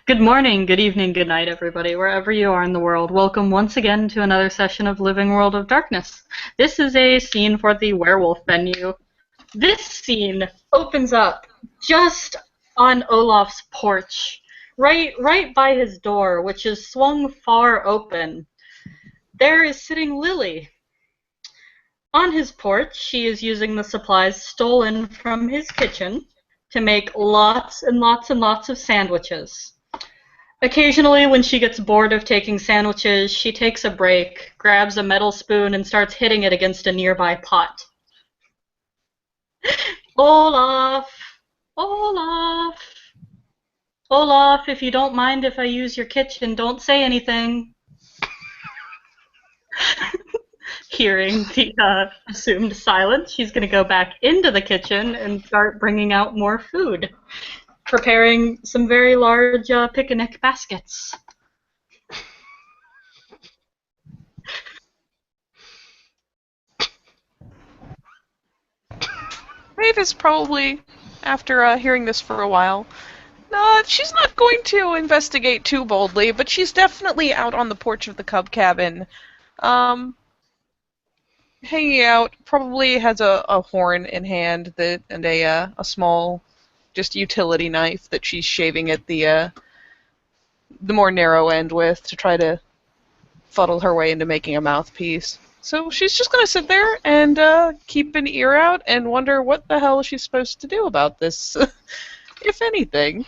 Good morning, good evening, good night, everybody, wherever you are in the world. Welcome once again to another session of Living World of Darkness. This is a scene for the werewolf venue. This scene opens up just on Olaf's porch, right by his door, which is swung far open. There is sitting Lily. On his porch, she is using the supplies stolen from his kitchen to make lots and lots and lots of sandwiches. Occasionally, when she gets bored of taking sandwiches, she takes a break, grabs a metal spoon, and starts hitting it against a nearby pot. Olaf! Olaf! Olaf, if you don't mind if I use your kitchen, don't say anything. Hearing the assumed silence, she's going to go back into the kitchen and start bringing out more food, preparing some very large picnic baskets. Maeve is probably, after hearing this for a while, she's not going to investigate too boldly, but she's definitely out on the porch of the Cub Cabin, hanging out. Probably has a horn in hand and a small, just utility knife that she's shaving at the more narrow end with to try to fuddle her way into making a mouthpiece. So she's just going to sit there and keep an ear out and wonder what the hell she's supposed to do about this, if anything.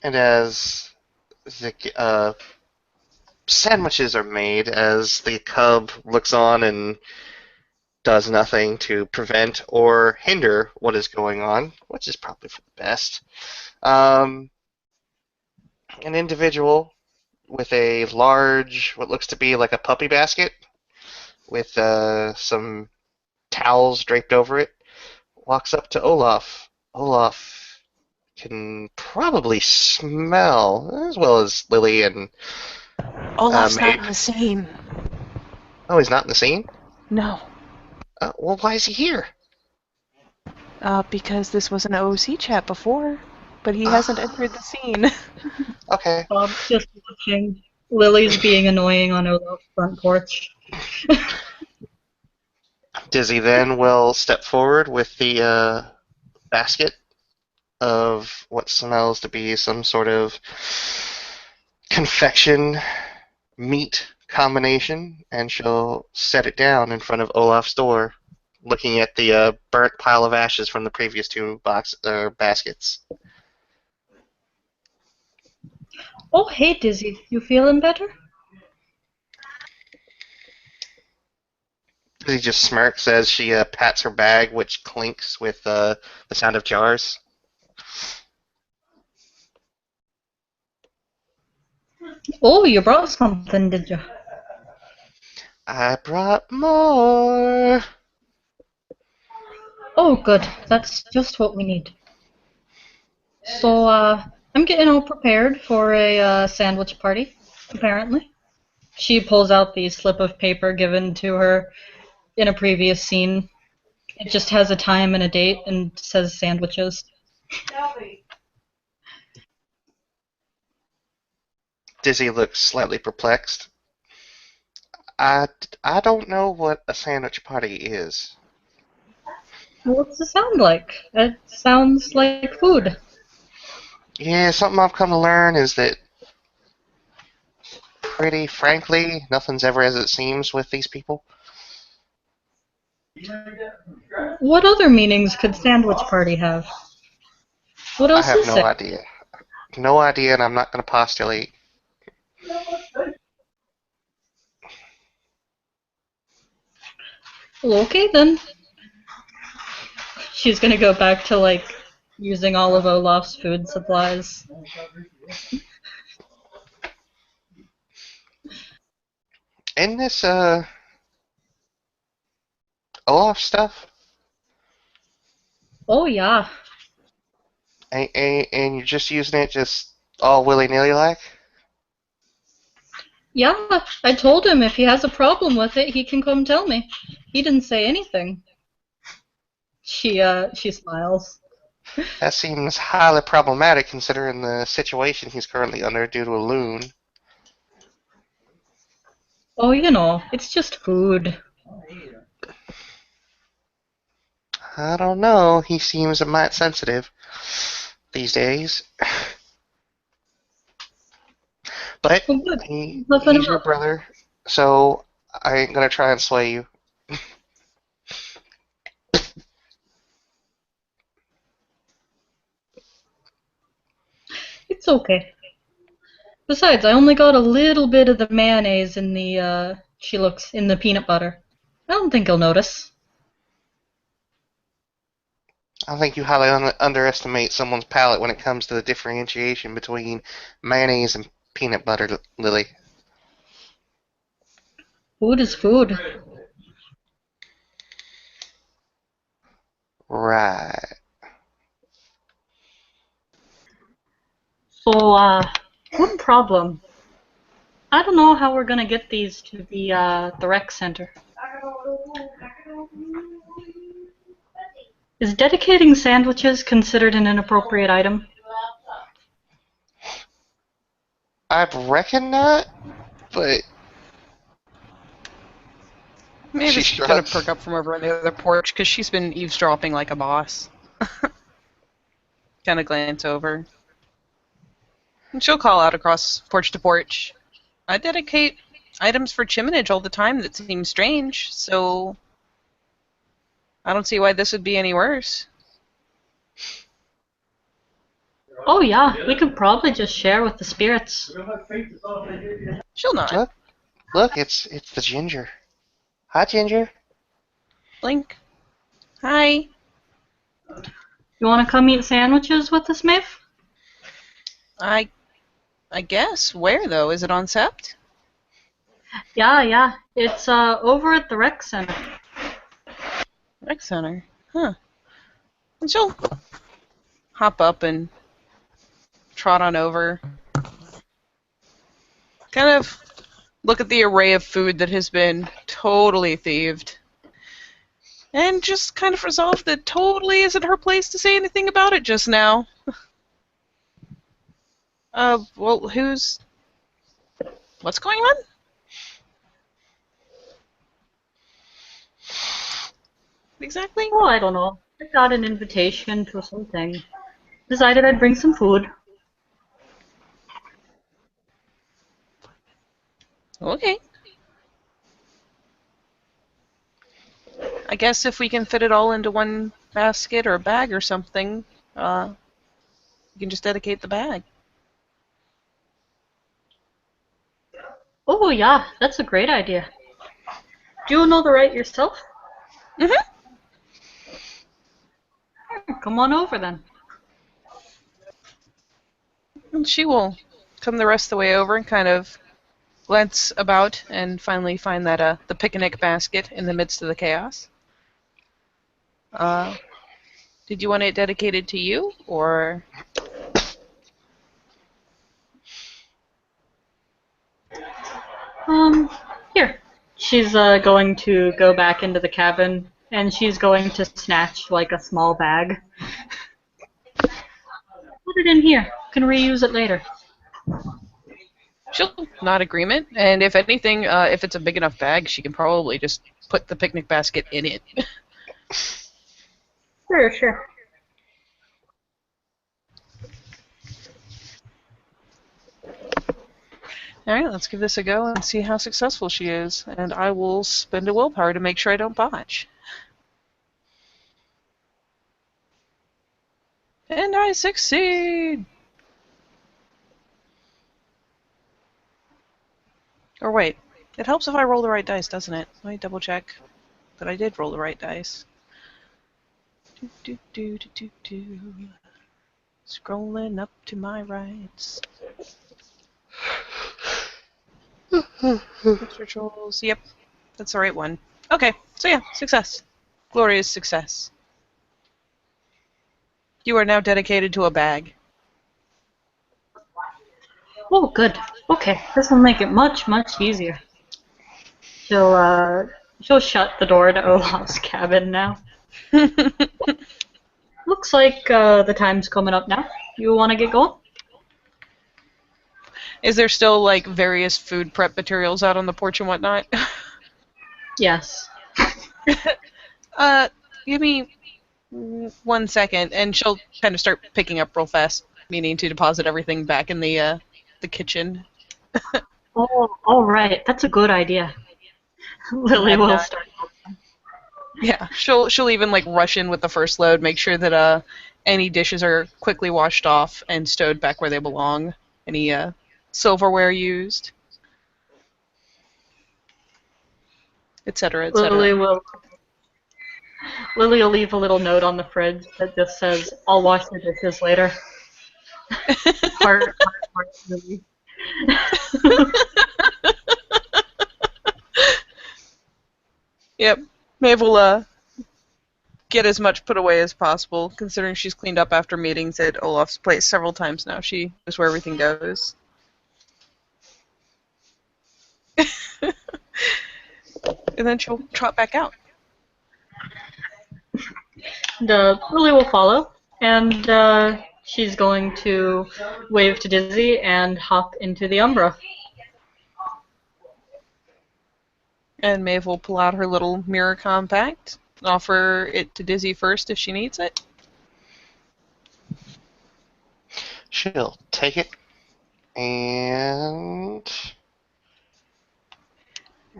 And as the sandwiches are made, as the cub looks on and does nothing to prevent or hinder what is going on, which is probably for the best, an individual with a large, what looks to be like a puppy basket, with some towels draped over it, walks up to Olaf. Olaf can probably smell, as well as Lily and Olaf's not in the scene. Oh, he's not in the scene? No. Well, why is he here? Because this was an OOC chat before, but he hasn't entered the scene. Okay. Bob's just watching. Lily's being annoying on Olaf's front porch. Dizzy then will step forward with the basket of what smells to be some sort of confection meat combination, and she'll set it down in front of Olaf's door, looking at the burnt pile of ashes from the previous two baskets. Oh, hey, Dizzy. You feeling better? Dizzy just smirks as she pats her bag, which clinks with the sound of jars. Oh, you brought something, did you? I brought more. Oh, good. That's just what we need. So, I'm getting all prepared for a sandwich party, apparently. She pulls out the slip of paper given to her in a previous scene. It just has a time and a date and says sandwiches. Dizzy looks slightly perplexed. I don't know what a sandwich party is. What's it sound like? It sounds like food. Yeah, something I've come to learn is that, pretty frankly, nothing's ever as it seems with these people. What other meanings could sandwich party have? What I else have is no there? idea. No idea, and I'm not going to postulate. Well, okay then. She's gonna go back to, like, using all of Olaf's food supplies. In this, Olaf stuff, Oh, yeah. and you're just using it just all willy-nilly like? Yeah, I told him if he has a problem with it, he can come tell me. He didn't say anything. She smiles. That seems highly problematic considering the situation he's currently under due to a loon. Oh, you know, it's just food. I don't know. He seems a mite sensitive these days. But Oh, good. Nothing he's your about. brother, so I ain't gonna try and sway you. It's okay. Besides, I only got a little bit of the mayonnaise in the, she looks, in the peanut butter. I don't think he'll notice. I think you highly underestimate someone's palate when it comes to the differentiation between mayonnaise and peanut butter, Lily. Food is food. Right. So, one problem. I don't know how we're gonna get these to the rec center. Is dedicating sandwiches considered an inappropriate item? I reckon not, but she Mavis is gonna struts. perk up from over on the other porch because she's been eavesdropping like a boss. Kind of glance over. And she'll call out across porch to porch. I dedicate items for Chiminage all the time that seem strange, so I don't see why this would be any worse. Oh yeah, we could probably just share with the spirits. She'll nod. Look, it's the ginger. Hi, Ginger. Blink. Hi. You wanna come eat sandwiches with us, Maeve? I guess. Where though? Is it on Sept? Yeah. It's over at the rec center. Rec Center. Huh. And she'll hop up and trot on over. Kind of look at the array of food that has been totally thieved. And just kind of resolve that totally isn't her place to say anything about it just now. Well, what's going on? Exactly? Oh, I don't know. I got an invitation to something. Decided I'd bring some food. Okay. I guess if we can fit it all into one basket or bag or something, you can just dedicate the bag. Oh yeah, that's a great idea. Do you know the right yourself? Mm-hmm. Come on over then. And she will come the rest of the way over and kind of glance about and finally find that the picnic basket in the midst of the chaos. Did you want it dedicated to you, or? Here. She's going to go back into the cabin and she's going to snatch like a small bag. Put it in here. Can reuse it later. She'll nod agreement, and if anything, if it's a big enough bag, she can probably just put the picnic basket in it. Sure. Alright, let's give this a go and see how successful she is, and I will spend a willpower to make sure I don't botch. And I succeed! Or wait, it helps if I roll the right dice, doesn't it? Let me double check that I did roll the right dice. Scrolling up to my rights. Rituals. Yep, that's the right one. Okay, so yeah, success. Glorious success. You are now dedicated to a bag. Oh, good. Okay, this will make it much easier. She'll shut the door to Olaf's cabin now. Looks looks like the time's coming up now. You want to get going? Is there still like various food prep materials out on the porch and whatnot? Yes. Give me 1 second, and she'll kind of start picking up real fast, meaning to deposit everything back in the kitchen. Oh, all right. That's a good idea. Lily will start. Yeah, she'll even like rush in with the first load, make sure that any dishes are quickly washed off and stowed back where they belong. Any silverware used, etc., Lily etc. will leave a little note on the fridge that just says, "I'll wash the dishes later." Heart, Lily. Yep, Maeve will get as much put away as possible, considering she's cleaned up after meetings at Olaf's place several times now. She knows where everything goes. And then she'll trot back out. Lily will follow, and she's going to wave to Dizzy and hop into the Umbra. And Maeve will pull out her little mirror compact, offer it to Dizzy first if she needs it. She'll take it and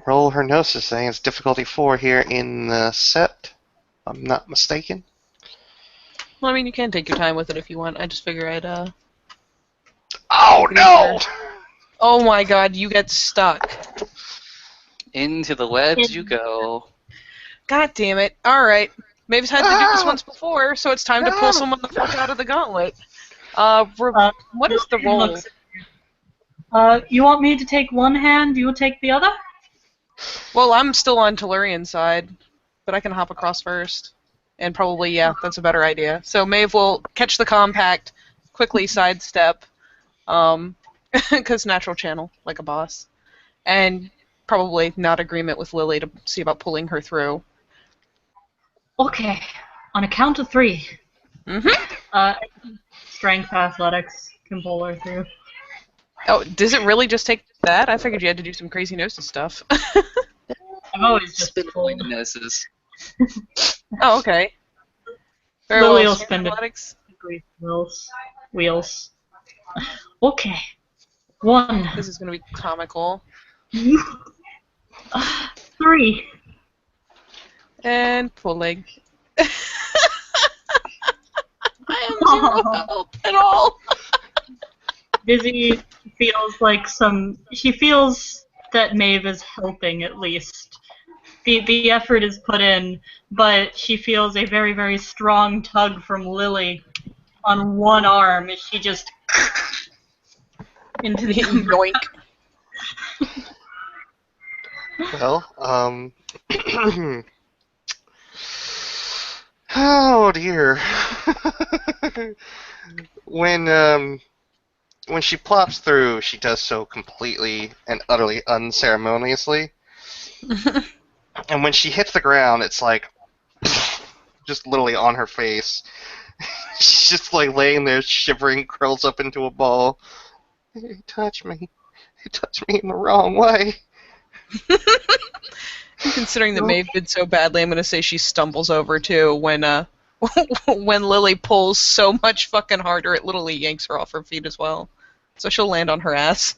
roll her gnosis, saying it's difficulty 4 here in the set. If I'm not mistaken. Well, I mean, you can take your time with it if you want. I just figure I'd, Oh no! Oh my god, you get stuck. Into the webs you go. God damn it. Alright. Maeve's had to do this once before, so it's time to pull someone the fuck out of the gauntlet. What is the roll? You want me to take one hand, you will take the other? Well, I'm still on Tellurian's side, but I can hop across first. And probably, yeah, that's a better idea. So Maeve will catch the compact, quickly sidestep, because natural channel, like a boss. And probably not agreement with Lily to see about pulling her through. Okay, on a count of 3. Strength athletics can pull her through. Oh, does it really just take that? I figured you had to do some crazy gnosis stuff. I've always just Spin pulled. gnosis. Oh, okay. Very Lily well. will spend Athletics. Wheels. Okay. 1. This is going to be comical. 3. And pulling. I am zero help at all. Dizzy feels like she feels that Maeve is helping at least. The effort is put in, but she feels a very, very strong tug from Lily on one arm as she just into the Yoink. Well, oh dear. When she plops through, she does so completely and utterly unceremoniously. And when she hits the ground, it's like just literally on her face. She's just like laying there shivering, curls up into a ball. He touched me. He touched me in the wrong way. Considering that Maeve did so badly, I'm going to say she stumbles over too when when Lily pulls so much fucking harder, it literally yanks her off her feet as well. So she'll land on her ass.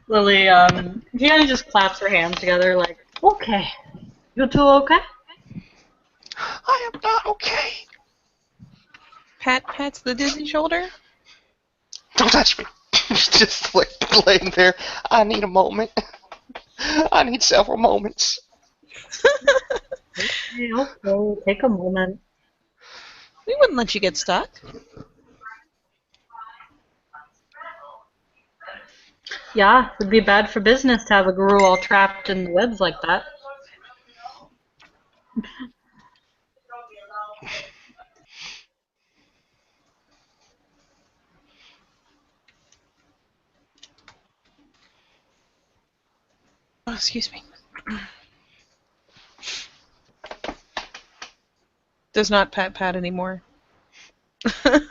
Lily, she kind of just claps her hands together like, okay. You two okay? I am not okay. Pats the dizzy shoulder. Don't touch me. Just like laying there. I need a moment. I need several moments. Okay, take a moment. We wouldn't let you get stuck. Yeah, it'd be bad for business to have a guru all trapped in the webs like that. Oh, excuse me. Does not pat anymore.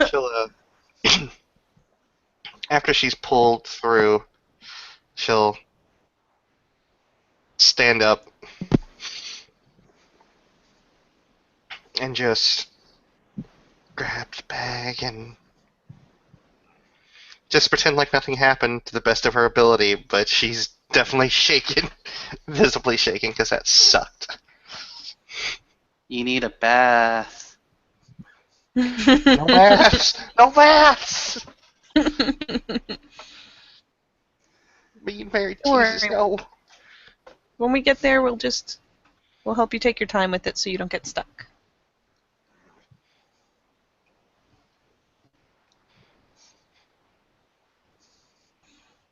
She'll, after she's pulled through, she'll stand up and just grab the bag and just pretend like nothing happened to the best of her ability, but she's definitely shaken, visibly shaking, because that sucked. You need a bath. No baths! No baths! Being married, Jesus, Or- no. When we get there, we'll help you take your time with it so you don't get stuck.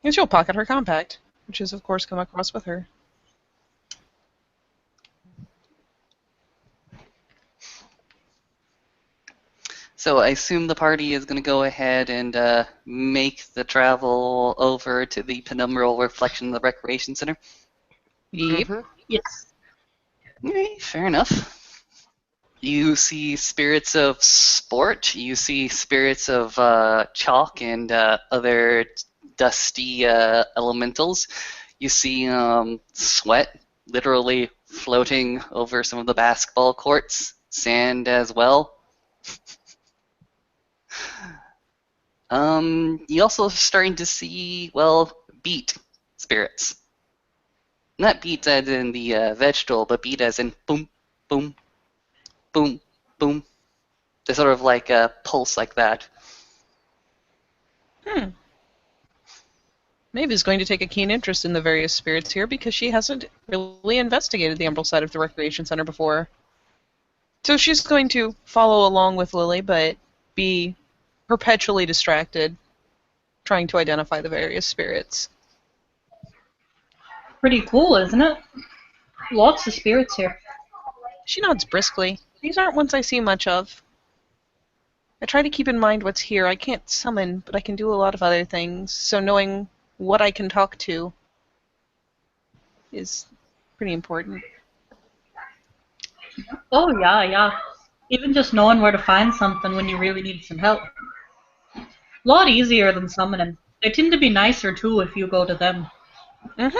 And she'll pocket her compact, which has of course come across with her. So I assume the party is going to go ahead and make the travel over to the penumbral reflection of the recreation center. Yep. Mhm. Yes. Okay, fair enough. You see spirits of sport. You see spirits of chalk and other dusty elementals. You see sweat literally floating over some of the basketball courts, sand as well. You also starting to see, well, beat spirits. Not beat as in the vegetable, but beat as in boom, boom, boom, boom. They sort of like a pulse like that. Maeve is going to take a keen interest in the various spirits here because she hasn't really investigated the Emerald side of the Recreation Center before. So she's going to follow along with Lily, but be perpetually distracted, trying to identify the various spirits. Pretty cool, isn't it? Lots of spirits here. She nods briskly. These aren't ones I see much of. I try to keep in mind what's here. I can't summon, but I can do a lot of other things, so knowing what I can talk to is pretty important. Oh, yeah, yeah. Even just knowing where to find something when you really need some help. A lot easier than summoning. They tend to be nicer, too, if you go to them. Mm-hmm.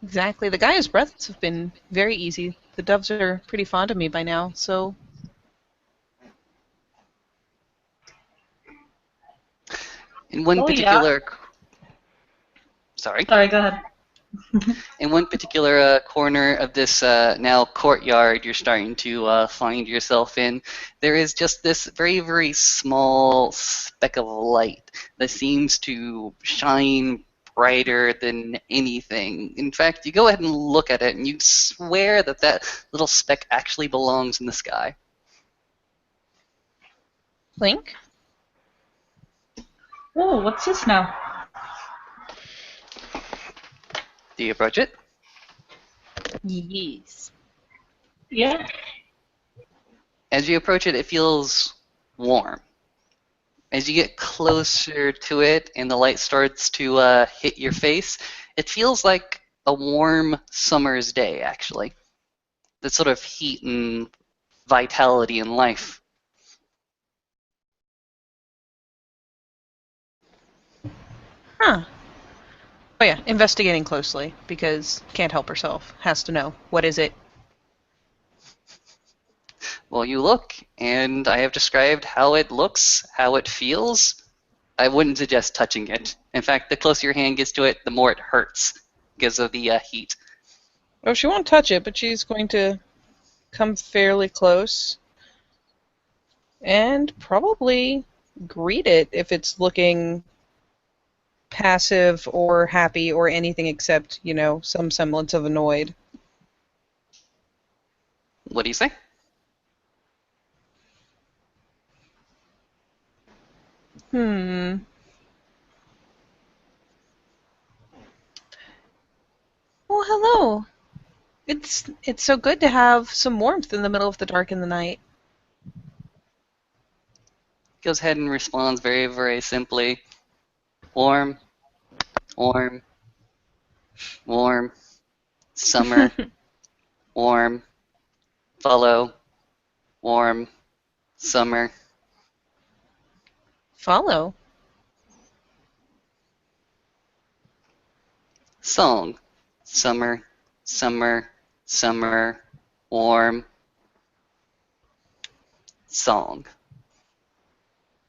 Exactly. The Gaia's breaths have been very easy. The doves are pretty fond of me by now, so... In one Oh, yeah. particular, sorry, Sorry, go ahead. in one particular corner of this now courtyard, you're starting to find yourself in. There is just this very, very small speck of light that seems to shine brighter than anything. In fact, you go ahead and look at it, and you swear that that little speck actually belongs in the sky. Link? Oh, what's this now? Do you approach it? Yes. Yeah. As you approach it, it feels warm. As you get closer to it and the light starts to hit your face, it feels like a warm summer's day, actually. The sort of heat and vitality and life. Huh. Oh yeah, investigating closely, because can't help herself. Has to know. What is it? Well, you look, and I have described how it looks, how it feels. I wouldn't suggest touching it. In fact, the closer your hand gets to it, the more it hurts because of the heat. Oh, she won't touch it, but she's going to come fairly close and probably greet it if it's looking passive or happy or anything except, some semblance of annoyed. What do you say? Well, hello. It's so good to have some warmth in the middle of the dark in the night. Goes ahead and responds very, very simply. Warm, warm, warm, summer, warm, Follow. Warm. Summer. Follow. Song. Summer. Summer. Summer. Warm. Song.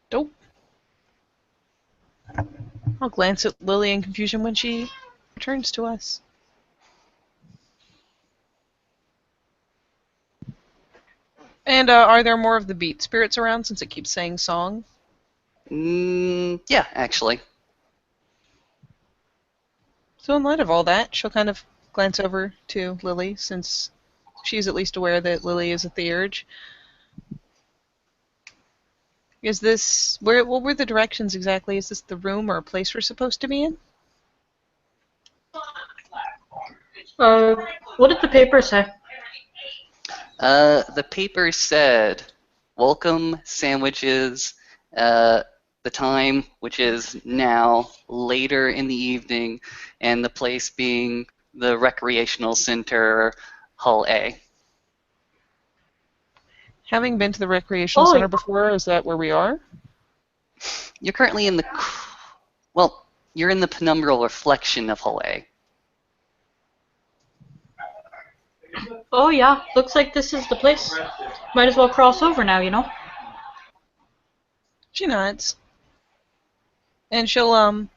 Dope. I'll glance at Lily in confusion when she returns to us. And are there more of the beat spirits around since it keeps saying song? Yeah, actually. So in light of all that, she'll kind of glance over to Lily since she's at least aware that Lily is at the urge. Is this what were the directions exactly? Is this the room or a place we're supposed to be in? What did the paper say? The paper said, welcome sandwiches, the time, which is now, later in the evening, and the place being the recreational center, Hall A. Having been to the recreational center before, is that where we are? You're currently in the, well, you're in the penumbral reflection of Hall A. Oh yeah, looks like this is the place. Might as well cross over now, you know? She nods. And she'll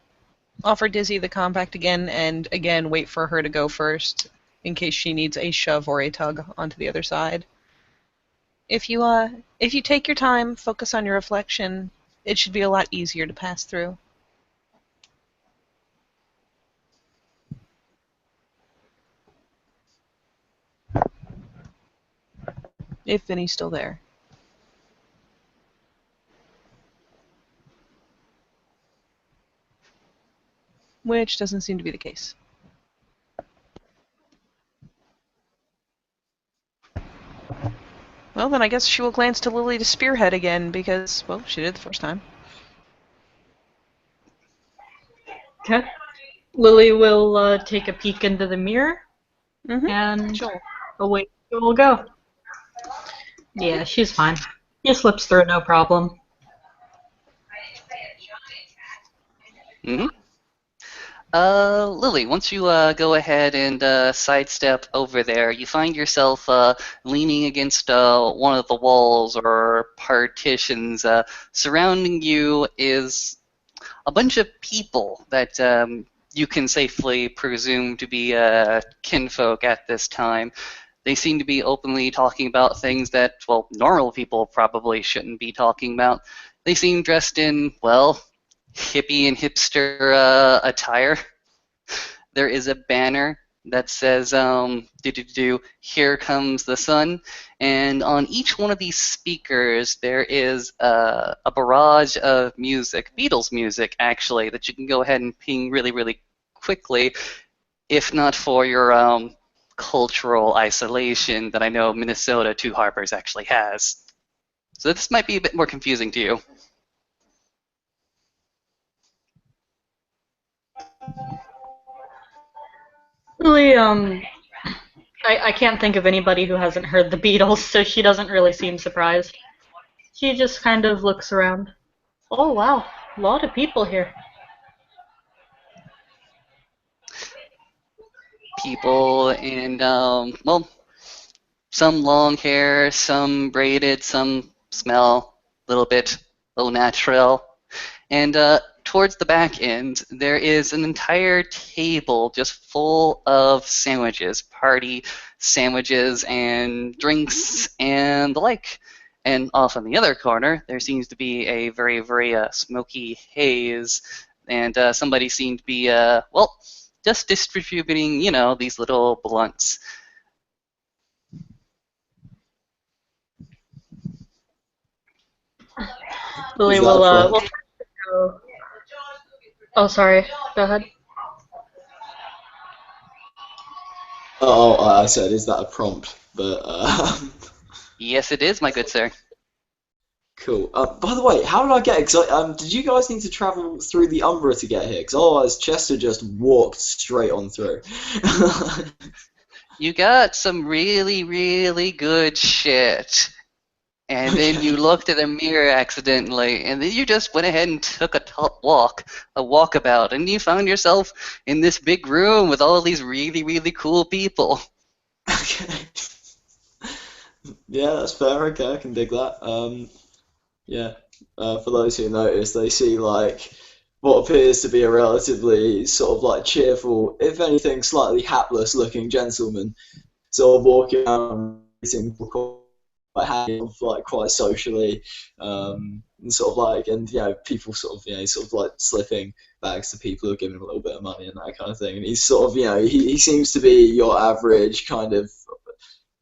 offer Dizzy the compact again and again wait for her to go first in case she needs a shove or a tug onto the other side. If you take your time, focus on your reflection, it should be a lot easier to pass through. If Vinny's still there. Which doesn't seem to be the case. Well, then I guess she will glance to Lily to spearhead again because, well, she did the first time. Okay. Lily will take a peek into the mirror, and Sure. away she will go. Yeah, she's fine. She slips through, no problem. Mm-hmm. Lily, once you go ahead and sidestep over there, you find yourself leaning against one of the walls or partitions. Surrounding you is a bunch of people that you can safely presume to be kinfolk at this time. They seem to be openly talking about things that, well, normal people probably shouldn't be talking about. They seem dressed in, well, hippie and hipster attire. There is a banner that says, here comes the sun. And on each one of these speakers, there is a barrage of music, Beatles music, actually, that you can go ahead and ping really, really quickly, if not for your cultural isolation that I know Minnesota Two Harbors actually has. So this might be a bit more confusing to you. Lily, I can't think of anybody who hasn't heard the Beatles, so she doesn't really seem surprised. She just kind of looks around. Oh wow, a lot of people here. People and, well, some long hair, some braided, some smell a little bit au naturel. And towards the back end, there is an entire table just full of sandwiches, party sandwiches and drinks and the like. And off in the other corner, there seems to be a very, very smoky haze, and somebody seemed to be, well, just distributing, these little blunts. Lily will try to go. Oh, sorry. Go ahead. I said, is that a prompt? But Yes, it is, my good sir. cool. By the way, how did I get? Cause did you guys need to travel through the Umbra to get here? Because otherwise, Chester just walked straight on through. You got some really, really good shit. And then you looked at a mirror accidentally, and then you just went ahead and took a walkabout, and you found yourself in this big room with all these really, really cool people. Okay. Yeah, that's fair. Okay, I can dig that. Yeah. For those who notice, they see like what appears to be a relatively sort of like cheerful, if anything, slightly hapless-looking gentleman, sort of walking around, greeting people quite happy, like quite socially, and sort of like, and people sort of, sort of like slipping bags to people who are giving him a little bit of money and that kind of thing. And he's sort of, he seems to be your average kind of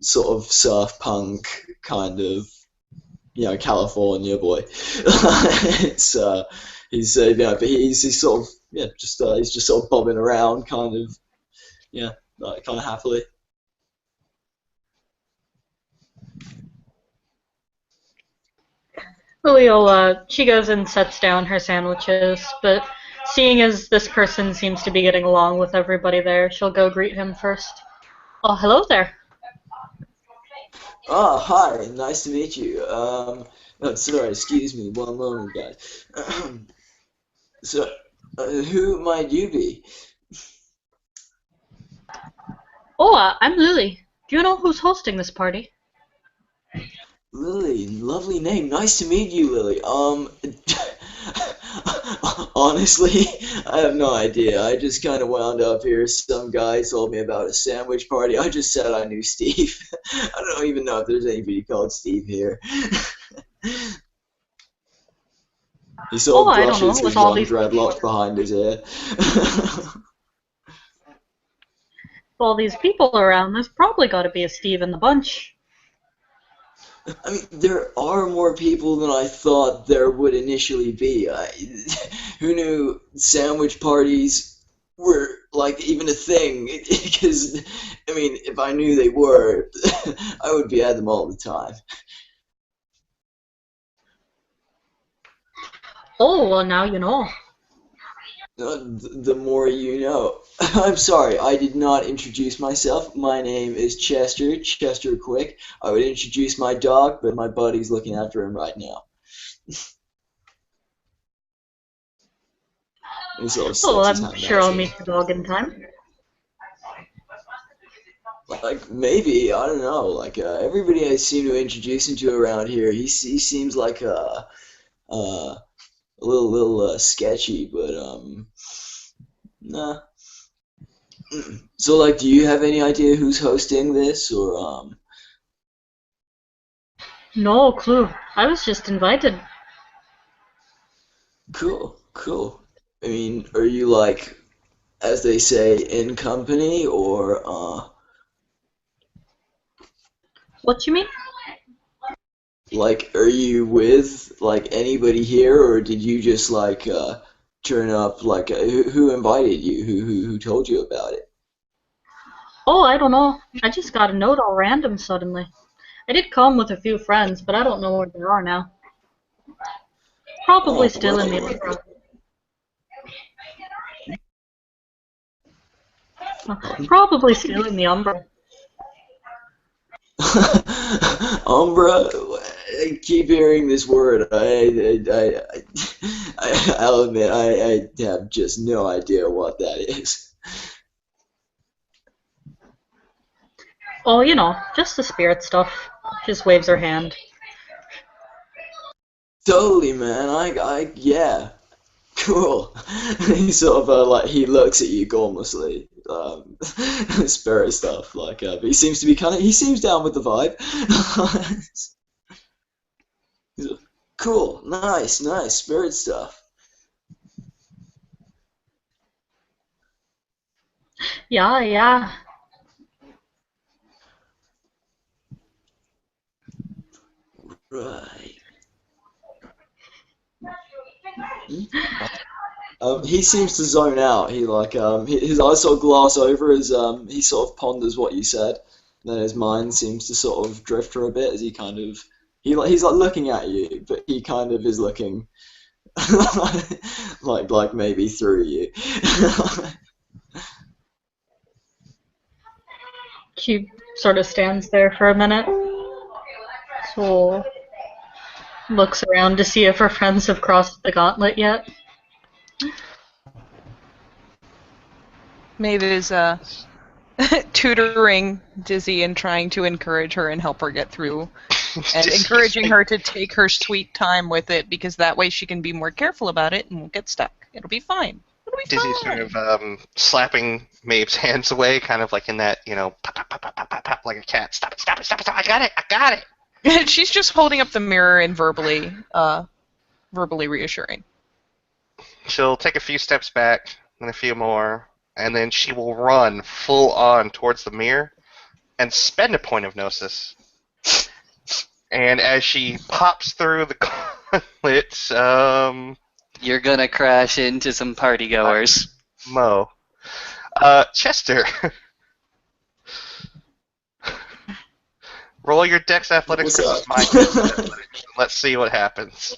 sort of surf punk kind of California boy. It's but he's sort of he's just sort of bobbing around kind of like kind of happily. Lily, she goes and sets down her sandwiches, but seeing as this person seems to be getting along with everybody there, she'll go greet him first. Oh, hello there. Oh, hi, nice to meet you. Oh, sorry, excuse me, one moment, guys. So, who might you be? Oh, I'm Lily. Do you know who's hosting this party? Lily, lovely name. Nice to meet you, Lily. Honestly, I have no idea. I just kind of wound up here. Some guy told me about a sandwich party. I just said I knew Steve. I don't even know if there's anybody called Steve here. He sort of I don't know, brushes his with all long these dreadlocks behind his ear. all these people around, there's probably got to be a Steve in the bunch. I mean, there are more people than I thought there would initially be. Who knew sandwich parties were like even a thing? Because, I mean, if I knew they were, I would be at them all the time. Oh, well, now you know. The more you know. I'm sorry, I did not introduce myself. My name is Chester Quick. I would introduce my dog, but my buddy's looking after him right now. He sort of Oh, sticks his I'm hand sure out I'll to meet the dog in time. like maybe I don't know. Like everybody I seem to introduce him to around here, he seems like a little sketchy, but nah. So like, do you have any idea who's hosting this, or No clue. I was just invited. Cool. I mean, are you like, as they say, in company, or What you mean? like, are you with like anybody here, or did you just like turn up? Like, who invited you? Who told you about it? Oh, I don't know. I just got a note all random suddenly. I did come with a few friends, but I don't know where they are now. Probably Oh, still in the well. Umbra. Probably still in the Umbra. Umbra, I keep hearing this word. I'll admit, I have just no idea what that is. Oh, you know, just the spirit stuff. Just waves her hand. Totally, man. Yeah. Cool. He sort of like he looks at you gormlessly, spirit stuff. Like, but he seems to be he seems down with the vibe. He's like, cool, nice, spirit stuff. Yeah. Right. He seems to zone out. He like his eyes sort of glass over as he sort of ponders what you said. Then his mind seems to sort of drift for a bit as he kind of he's like looking at you, but he kind of is looking like maybe through you. She sort of stands there for a minute. So looks around to see if her friends have crossed the gauntlet yet. Maeve is tutoring Dizzy and trying to encourage her and help her get through, and encouraging her to take her sweet time with it, because that way she can be more careful about it and won't get stuck. It'll be fine. It'll be Dizzy's fine. sort of slapping Maeve's hands away, kind of like in that, pop, pop, pop, pop, pop, pop, pop, like a cat. Stop it, stop it, stop it, stop it, I got it! She's just holding up the mirror and verbally reassuring. She'll take a few steps back, and a few more, and then she will run full on towards the mirror and spend a point of gnosis. And as she pops through the gauntlet, You're gonna crash into some partygoers. Mo. Chester. Roll your Dex Athletics What's versus up? my Athletics. Let's see what happens.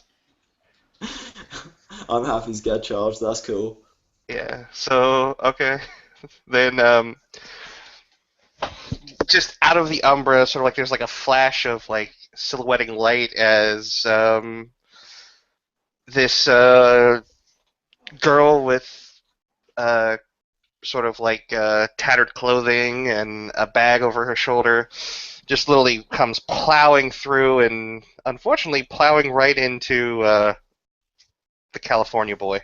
I'm happy to get charged. That's cool. Yeah, so, okay. Then, just out of the umbra, sort of like there's like a flash of like silhouetting light as this girl with sort of like tattered clothing and a bag over her shoulder just literally comes plowing through, and unfortunately plowing right into the California boy.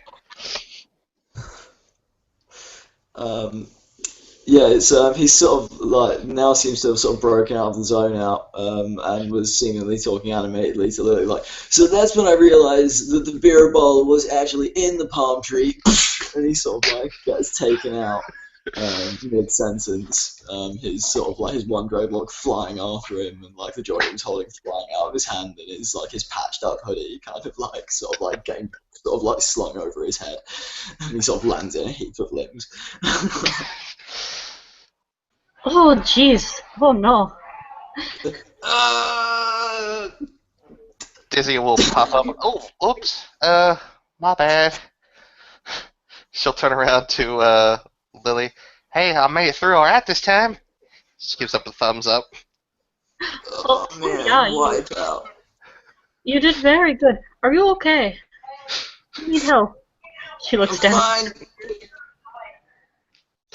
Yeah, it's he's sort of like now seems to have sort of broken out of the zone out, and was seemingly talking animatedly to Lily like, so that's when I realized that the beer bottle was actually in the palm tree, and he sort of like gets taken out mid sentence. His sort of like his one dreadlock flying after him, and like the joint he was holding flying out of his hand, and his like his patched up hoodie kind of like sort of like getting sort of like slung over his head, and he sort of lands in a heap of limbs. Oh, jeez. Oh, no. Dizzy will pop up. Oh, oops. My bad. She'll turn around to Lily. Hey, I made it through all right this time. She gives up a thumbs up. Oh man, yeah, wipe out. You did very good. Are you okay? You need help. She looks down. Fine.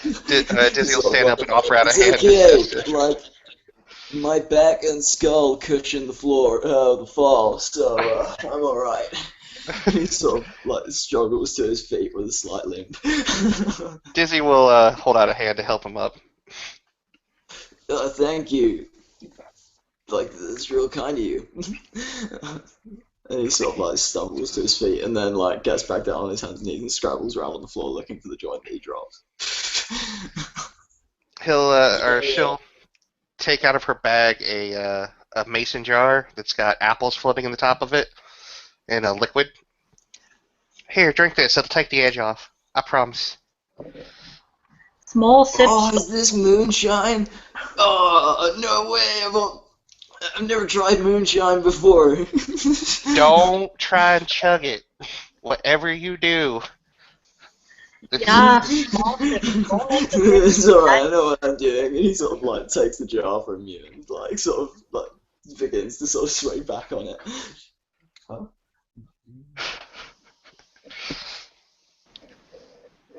Dizzy will stand up and offer out a It's hand. okay. Like my back and skull cushion the floor, the fall, so I'm all right. He sort of like struggles to his feet with a slight limp. Dizzy will hold out a hand to help him up. Thank you. Like that's real kind of you. And he sort of like stumbles to his feet and then like gets back down on his hands and knees and scrabbles around on the floor looking for the joint that he drops. She'll take out of her bag a mason jar that's got apples floating in the top of it and a liquid. Here, drink this. It'll take the edge off. I promise. Small sips. Oh, is this moonshine? Oh, no way! I've never tried moonshine before. Don't try and chug it. Whatever you do. Yeah, small sips. It's alright, I know what I'm doing. And he sort of like takes the jar from you and like sort of like begins to sort of sway back on it. Huh?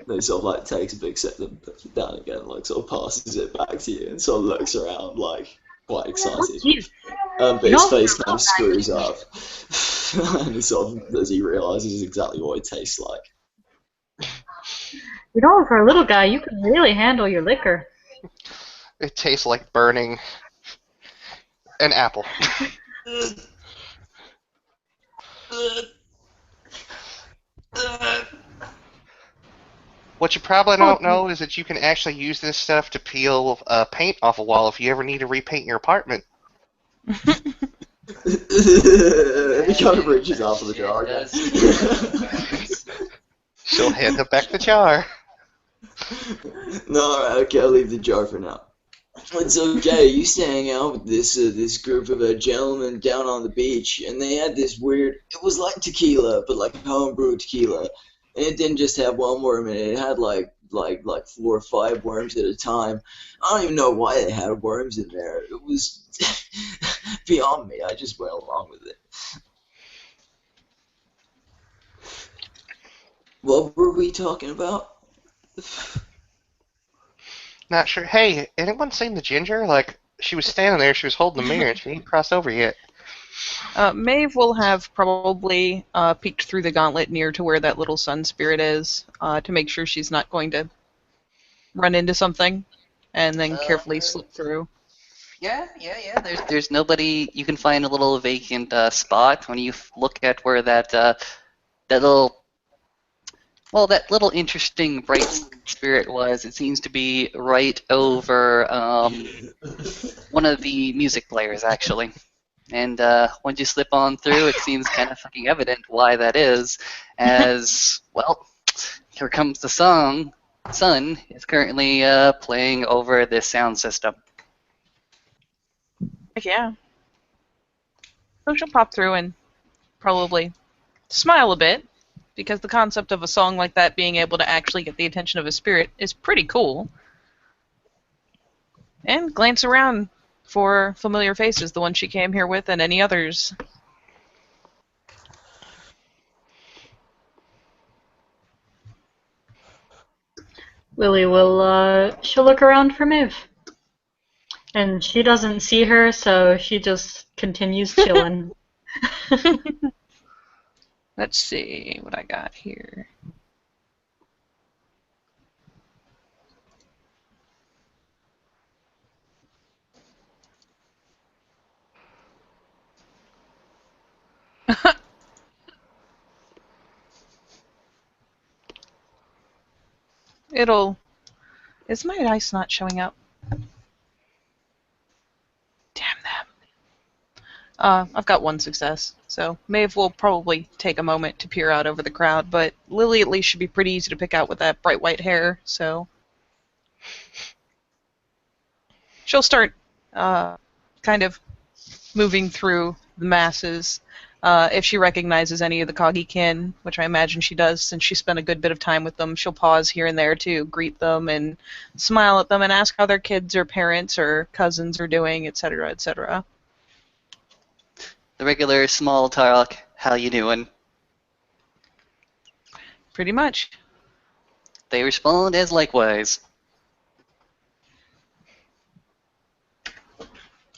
Then he sort of like takes a big sip and puts it down again, like sort of passes it back to you and sort of looks around like quite Oh, excited. jeez. But You his know, face for a kind of little guy, screws up. And he sort of, as he realizes exactly what it tastes like. You know, for a little guy, you can really handle your liquor. It tastes like burning an apple. What you probably don't know is that you can actually use this stuff to peel paint off a wall if you ever need to repaint your apartment. He kind of reaches out for the jar again. She'll hand him back the jar. No, alright, okay, I'll leave the jar for now. It's okay, you staying out with this group of gentlemen down on the beach, and they had this weird, it was like tequila, but like homebrew tequila. And it didn't just have one worm in it, it had like like 4 or 5 worms at a time. I don't even know why they had worms in there. It was beyond me. I just went along with it. What were we talking about? Not sure. Hey, anyone seen the ginger? Like, she was standing there, she was holding the mirror, and she ain't crossed over yet. Maeve will have probably peeked through the gauntlet near to where that little sun spirit is to make sure she's not going to run into something, and then carefully slip through. Yeah. There's nobody. You can find a little vacant spot when you look at where that little interesting bright spirit was. It seems to be right over one of the music players, actually. And once you slip on through, it seems kind of fucking evident why that is, as, well, here comes the song. Sun is currently playing over this sound system. Yeah. So she'll pop through and probably smile a bit, because the concept of a song like that being able to actually get the attention of a spirit is pretty cool. And glance around for familiar faces, the one she came here with and any others. Lily will, she'll look around for Maeve. And she doesn't see her, so she just continues chilling. Let's see what I got here. Is my dice not showing up? Damn them. I've got one success, so Maeve will probably take a moment to peer out over the crowd, but Lily at least should be pretty easy to pick out with that bright white hair, so she'll start kind of moving through the masses. If she recognizes any of the Coggy kin, which I imagine she does since she spent a good bit of time with them, she'll pause here and there to greet them and smile at them and ask how their kids or parents or cousins are doing, etc., etc. The regular small talk, how you doing? Pretty much. They respond as likewise.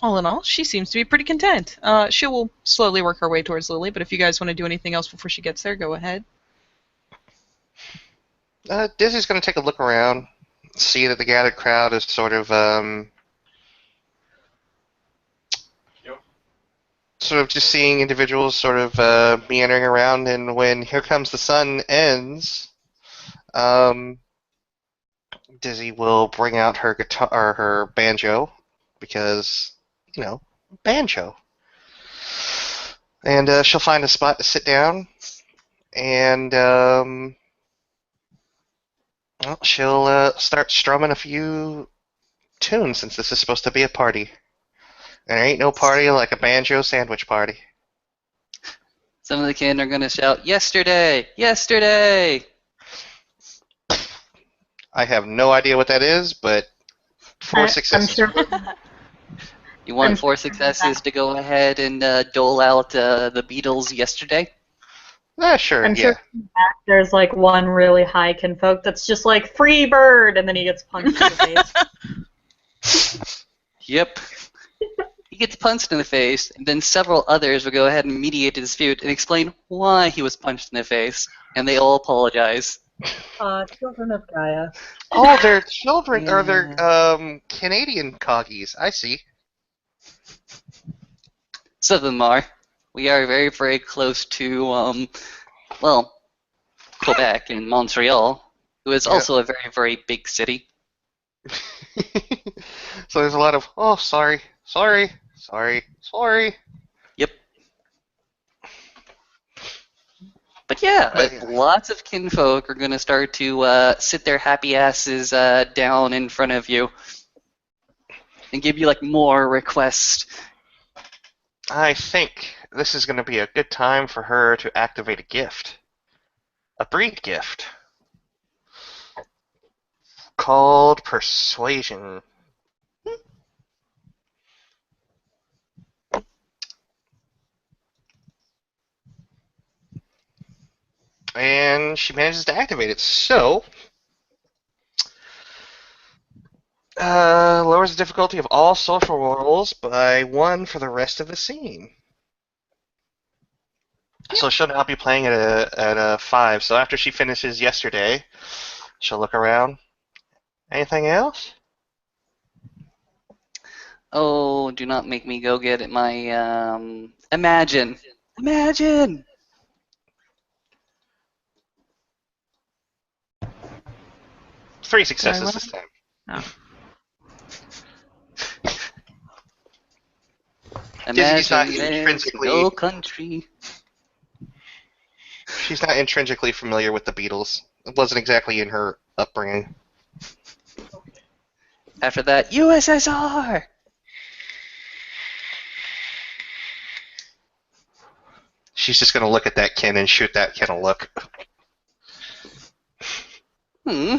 All in all, she seems to be pretty content. She will slowly work her way towards Lily, but if you guys want to do anything else before she gets there, go ahead. Dizzy's going to take a look around, see that the gathered crowd is sort of just seeing individuals sort of meandering around, and when Here Comes the Sun ends, Dizzy will bring out her guitar or her banjo, because, banjo. And she'll find a spot to sit down, and she'll start strumming a few tunes, since this is supposed to be a party. And there ain't no party like a banjo sandwich party. Some of the kin are going to shout, "Yesterday! Yesterday!" I have no idea what that is, but 4 successes. I'm sure. You want 4 successes to go ahead and dole out the Beatles Yesterday? Sure, I'm yeah. sure there's like one really high kinfolk that's just like, "Free bird!" and then he gets punched in the face. Yep. He gets punched in the face, and then several others will go ahead and mediate the dispute and explain why he was punched in the face, and they all apologize. Children of Gaia. Oh, they're children, or they're Yeah. Canadian coggies. I see. Some of them are. We are very, very close to, Quebec and Montreal, who is also a very, very big city. So there's a lot of, oh, sorry. Yep. But yeah, lots of kinfolk are going to start to sit their happy asses down in front of you and give you like more requests. I think this is going to be a good time for her to activate a gift. A breed gift. called Persuasion. And she manages to activate it. So, lowers the difficulty of all social rolls by 1 for the rest of the scene. So she'll now be playing at a 5. So after she finishes yesterday, she'll look around. Anything else? Oh, do not make me go get my imagine. Imagine. Three successes what? this time. Dizzy's not Imagine there's intrinsically- no country. She's not intrinsically familiar with the Beatles. It wasn't exactly in her upbringing. After that, USSR. She's just gonna look at that Ken and shoot that Ken a look. Hmm.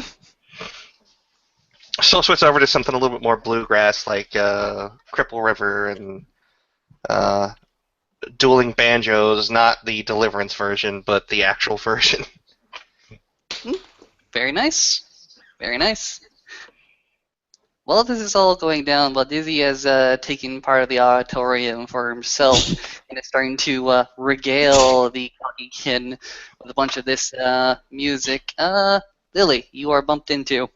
She'll switch over to something a little bit more bluegrass, like Cripple River and Dueling Banjos, not the Deliverance version, but the actual version. Very nice. Very nice. While this is all going down, while Dizzy is taking part of the auditorium for himself and is starting to regale the cocky kin with a bunch of this music, Lily, you are bumped into.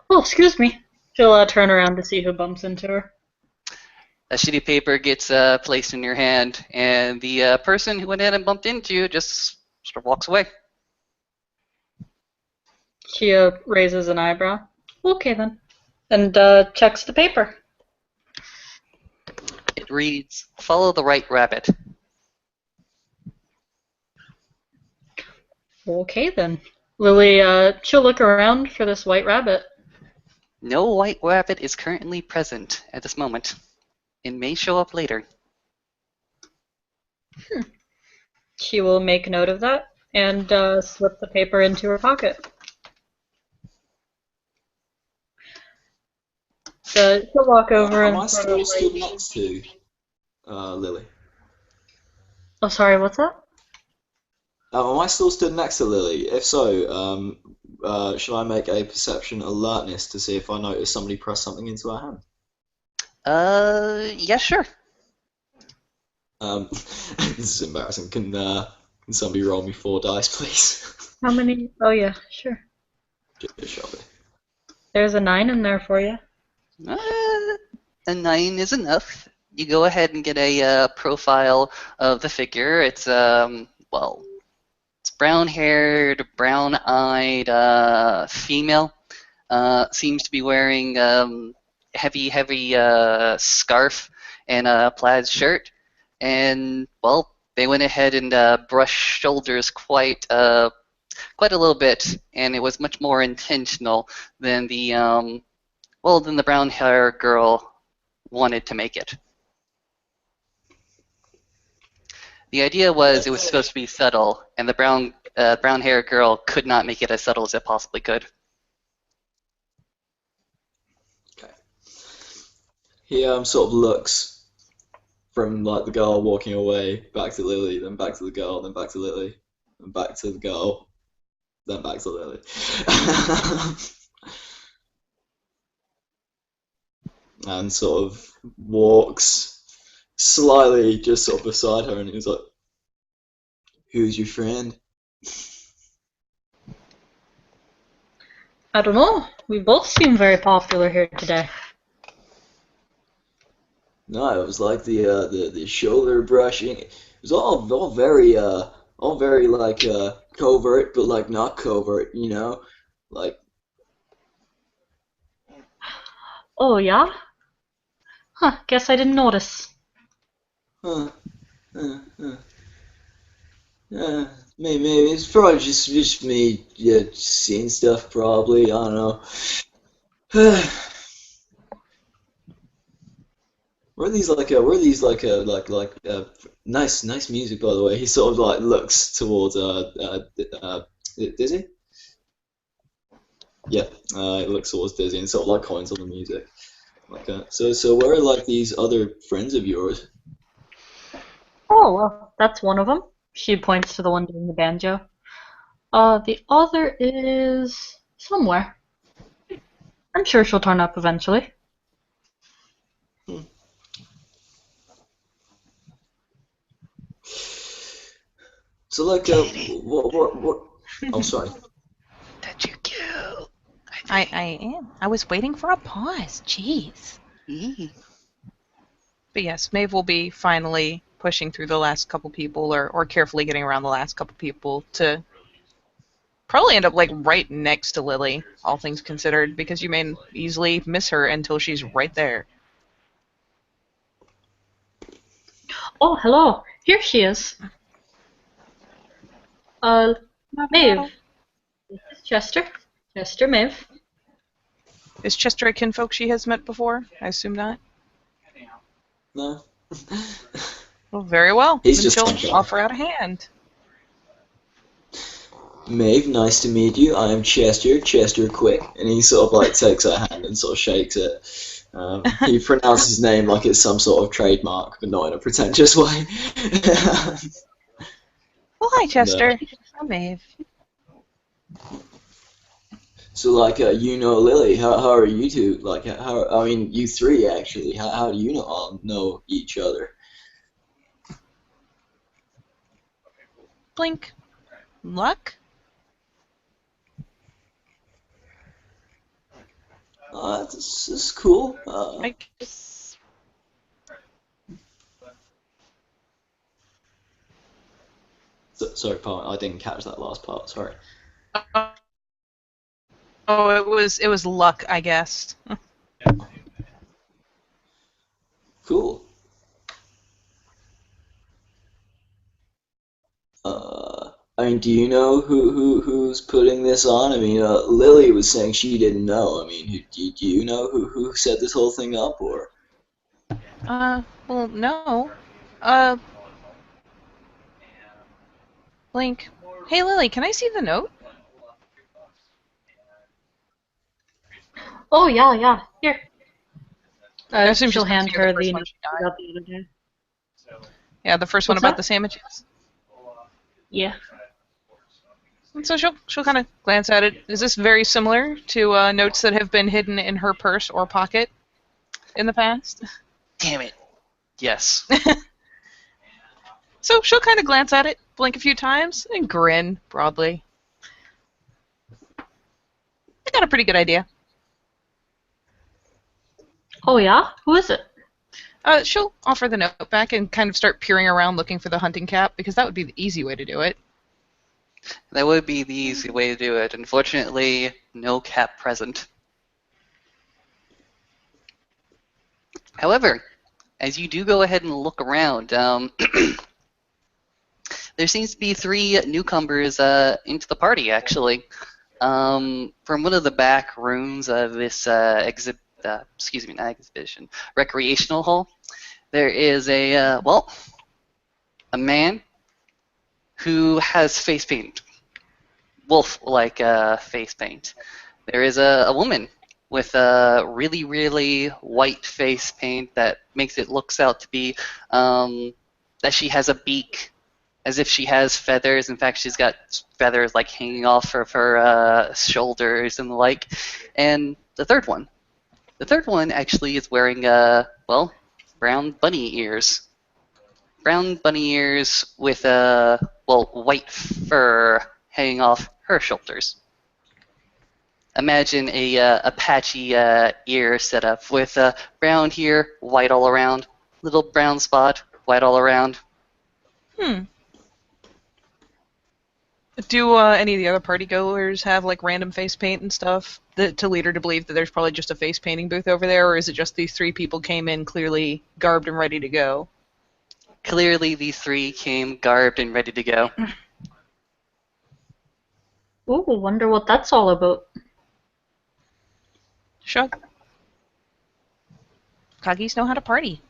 Oh, excuse me. She'll turn around to see who bumps into her. A sheet of paper gets placed in your hand, and the person who went in and bumped into you just sort of walks away. She raises an eyebrow. Okay then. And checks the paper. It reads, "Follow the right rabbit." Okay then. Lily, she'll look around for this white rabbit. No white rabbit is currently present at this moment. It may show up later. She will make note of that and slip the paper into her pocket. So she'll walk over Am and I sort of still like... stood next to Lily? Oh, sorry, what's that? Am I still stood next to Lily? If so, should I make a perception alertness to see if I notice somebody press something into her hand? Yeah, sure. This is embarrassing. Can somebody roll me 4 dice, please? How many? Oh yeah, sure. Just Shelby. There's a 9 in there for you. A 9 is enough. You go ahead and get a profile of the figure. It's well, it's brown-haired, brown-eyed female. Seems to be wearing heavy scarf and a plaid shirt. And well, they went ahead and brushed shoulders quite a little bit, and it was much more intentional than the than the brown hair girl wanted to make it. The idea was it was supposed to be subtle, and the brown hair girl could not make it as subtle as it possibly could. Okay. He sort of looks from like the girl walking away back to Lily, then back to the girl, then back to Lily, then back to the girl, then back to Lily. And sort of walks slightly just sort of beside her, and he's like, "Who's your friend?" I don't know. We both seem very popular here today. No, it was like the shoulder brushing. It was all very like covert, but like not covert, you know, like. Oh yeah? Huh, guess I didn't notice. Huh. Maybe it's probably just me, yeah, seeing stuff. Probably, I don't know. Were these like nice music, by the way? He sort of like looks towards Dizzy. Yeah, it looks sort of dizzy and sort of like comments on the music. Like so where are like these other friends of yours? Oh, well, that's one of them. She points to the one doing the banjo. The other is somewhere. I'm sure she'll turn up eventually. So like Katie. what? Oh, sorry. That you cute. I am. I was waiting for a pause. Jeez. Mm. But yes, Maeve will be finally pushing through the last couple people, or carefully getting around the last couple people to probably end up like right next to Lily, all things considered, because you may easily miss her until she's right there. Oh, hello. Here she is. Maeve. This is Chester. Chester, Maeve. Is Chester a kinfolk she has met before? I assume not. No. Well, very well. He's Then just she'll sunshine. offer out a hand. Maeve, nice to meet you. I am Chester, Chester Quick, and he sort of like takes her hand and sort of shakes it. He pronounces his name like it's some sort of trademark, but not in a pretentious way. Well, hi, Chester. No. I'm Maeve. So like you know Lily, how are you two? Like how I mean you three actually. How do you know each other? Blink. Luck? This is cool. I guess. Sorry, pardon, I didn't catch that last part. Sorry. Oh, it was luck, I guess. Cool. I mean, do you know who's putting this on? I mean, Lily was saying she didn't know. I mean, do you know who set this whole thing up, or? Well, no. Blink. Hey, Lily, can I see the note? Oh, yeah. Here. I assume She'll she's hand her her the first the one note she she got. got the other day. Yeah, the first one What's about that? the sandwiches. Yeah. And so she'll kind of glance at it. Is this very similar to notes that have been hidden in her purse or pocket in the past? Damn it. Yes. So she'll kind of glance at it, blink a few times, and grin broadly. I got a pretty good idea. Oh, yeah? Who is it? She'll offer the note back and kind of start peering around looking for the hunting cap, because that would be the easy way to do it. That would be the easy way to do it. Unfortunately, no cap present. However, as you do go ahead and look around, there seems to be 3 newcomers into the party, actually. From one of the back rooms of this not exhibition, recreational hall, there is a man who has face paint, wolf-like face paint. There is a woman with a really, really white face paint that makes it looks out to be that she has a beak, as if she has feathers. In fact, she's got feathers like hanging off of her shoulders and the like. And the third one actually is wearing brown bunny ears. Brown bunny ears with white fur hanging off her shoulders. Imagine a patchy ear setup with brown here, white all around, little brown spot, white all around. Do any of the other party goers have like random face paint and stuff to lead her to believe that there's probably just a face painting booth over there, or is it just these 3 people came in clearly garbed and ready to go? Clearly, these 3 came garbed and ready to go. Ooh, wonder what that's all about. Shrug. Kagis know how to party.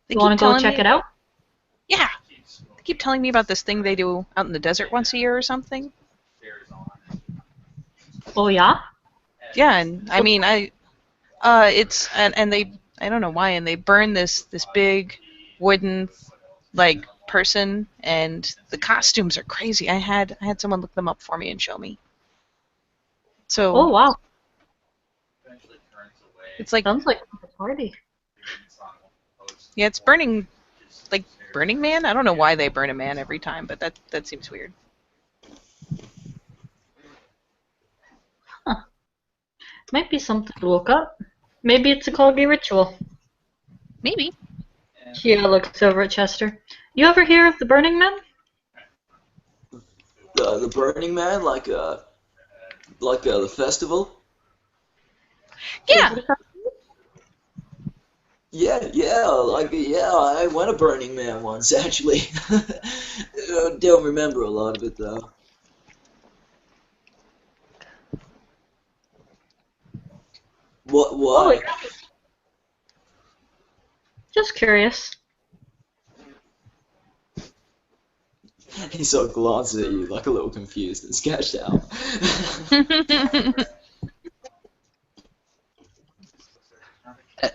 They You want keep to go telling check me- it out? Yeah. They keep telling me about this thing they do out in the desert once a year or something. Oh yeah? Yeah, and I mean, it's and they, I don't know why, and they burn this big wooden like person, and the costumes are crazy. I had someone look them up for me and show me. Oh So wow. it's like, Sounds like a party. yeah, it's burning, like Burning Man. I don't know why they burn a man every time, but that seems weird. Might be something to look up. Maybe it's a Colby ritual. Maybe. Shia looks over at Chester. You ever hear of the Burning Man? The Burning Man, like the festival. Yeah. Is it a- Yeah, I went a Burning Man once actually. Don't remember a lot of it though. What? Oh Why? yeah. Just curious. He sort of glances at you like a little confused and sketched out.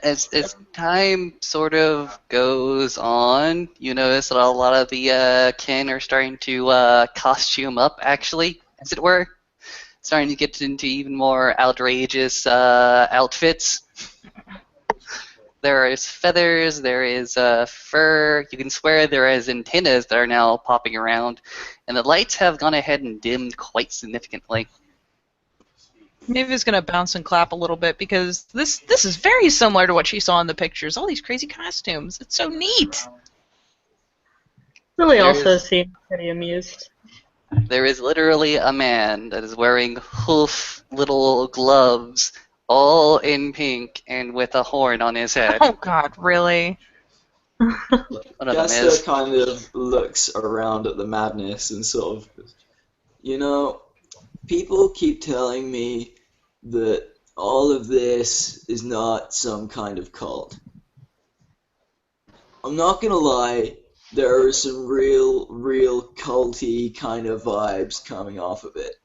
As time sort of goes on, you notice that a lot of the kin are starting to costume up, actually, as it were. Starting to get into even more outrageous outfits. There is feathers, there is fur. You can swear there is antennas that are now popping around, and the lights have gone ahead and dimmed quite significantly. Mavi's gonna bounce and clap a little bit because this is very similar to what she saw in the pictures. All these crazy costumes. It's so neat. Lily There also is- seemed pretty amused. There is literally a man that is wearing hoof little gloves, all in pink and with a horn on his head. Oh God, really? One of them Gaster is. kind of looks around at the madness and sort of, you know, people keep telling me that all of this is not some kind of cult. I'm not gonna lie, there are some real culty kind of vibes coming off of it.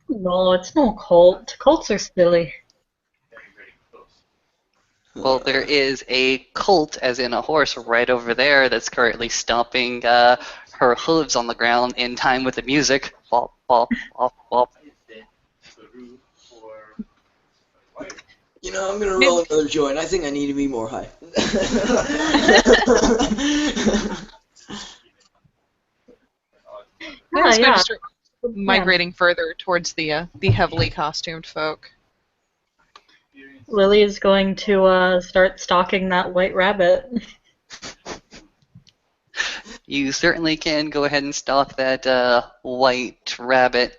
No, it's no cult. Cults are silly. Well, there is a colt, as in a horse, right over there that's currently stomping her hooves on the ground in time with the music. Bop, bop, bop, bop. You know, I'm gonna roll another joint. I think I need to be more high. Yeah, Mavi's going yeah. to start migrating further towards the heavily costumed folk. Lily is going to start stalking that white rabbit. You certainly can go ahead and stalk that white rabbit.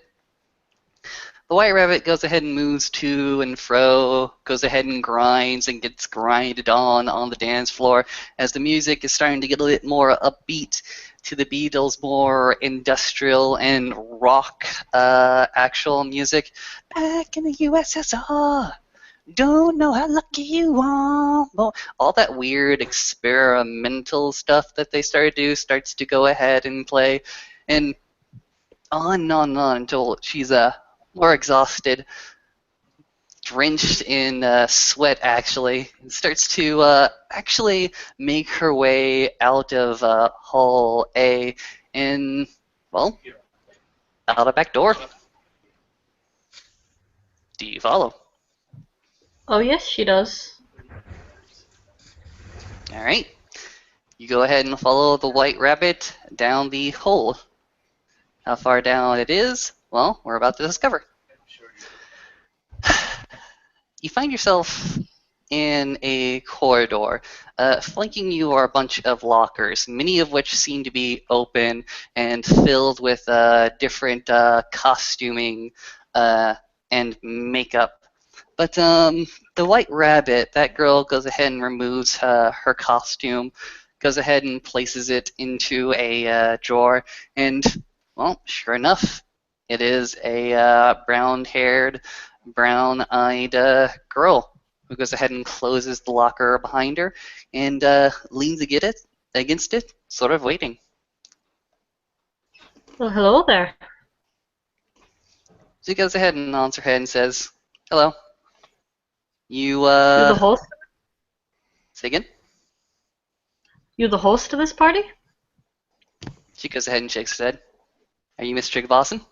The white rabbit goes ahead and moves to and fro, goes ahead and grinds and gets grinded on the dance floor as the music is starting to get a bit more upbeat to the Beatles' more industrial and rock actual music. Back in the USSR, don't know how lucky you are. Well, all that weird experimental stuff that they started to do starts to go ahead and play, and on until she's more exhausted, drenched in sweat actually, and starts to actually make her way out of Hall A and, well, out a back door. Do you follow? Oh, yes, she does. Alright. You go ahead and follow the white rabbit down the hole. How far down it is, well, we're about to discover. You find yourself in a corridor. Flanking you are a bunch of lockers, many of which seem to be open and filled with different costuming and makeup. But the white rabbit, that girl goes ahead and removes her costume, goes ahead and places it into a drawer, and, well, sure enough, it is a brown-haired, brown-eyed girl who goes ahead and closes the locker behind her and leans against it, sort of waiting. Well, hello there. She goes ahead and nods her head and says, "Hello." You, You the host? say again? You the host of this party? She goes ahead and shakes her head. Are you Miss Trigvason?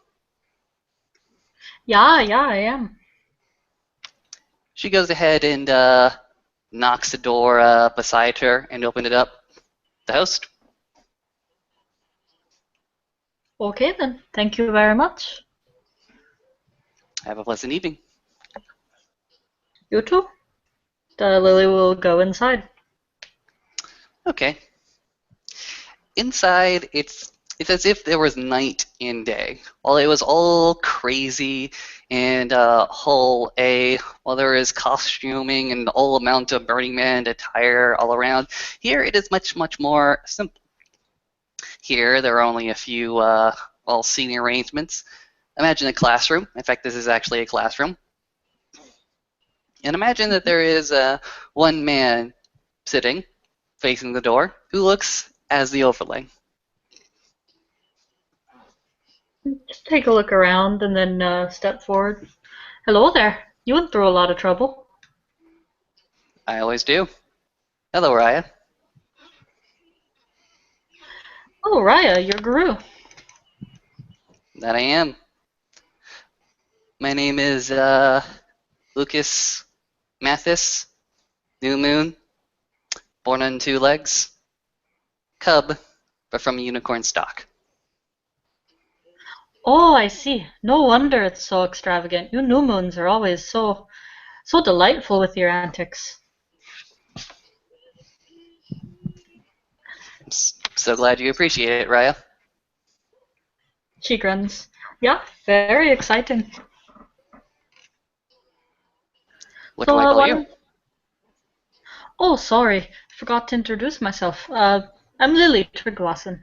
Yeah, I am. She goes ahead and knocks the door beside her and opened it up. The host. Okay then. Thank you very much. Have a pleasant evening. You too. Lily will go inside. Okay. Inside, it's as if there was night and day. While it was all crazy and while there is costuming and all amount of Burning Man attire all around, here it is much more simple. Here there are only a few seating arrangements. Imagine a classroom. In fact, this is actually a classroom. And imagine that there is one man sitting facing the door who looks as the overlay. Just take a look around and then step forward. Hello there. You went through a lot of trouble. I always do. Hello, Raya. Oh, Raya, you're Guru. That I am. My name is Lucas Mathis, New Moon, born on 2 legs, cub, but from a unicorn stock. Oh, I see. No wonder it's so extravagant. You new moons are always so delightful with your antics. So glad you appreciate it, Raya. She grins. Yeah, very exciting. What So, do I call why you? don't- Oh, sorry. Forgot to introduce myself. I'm Lily Triglassen.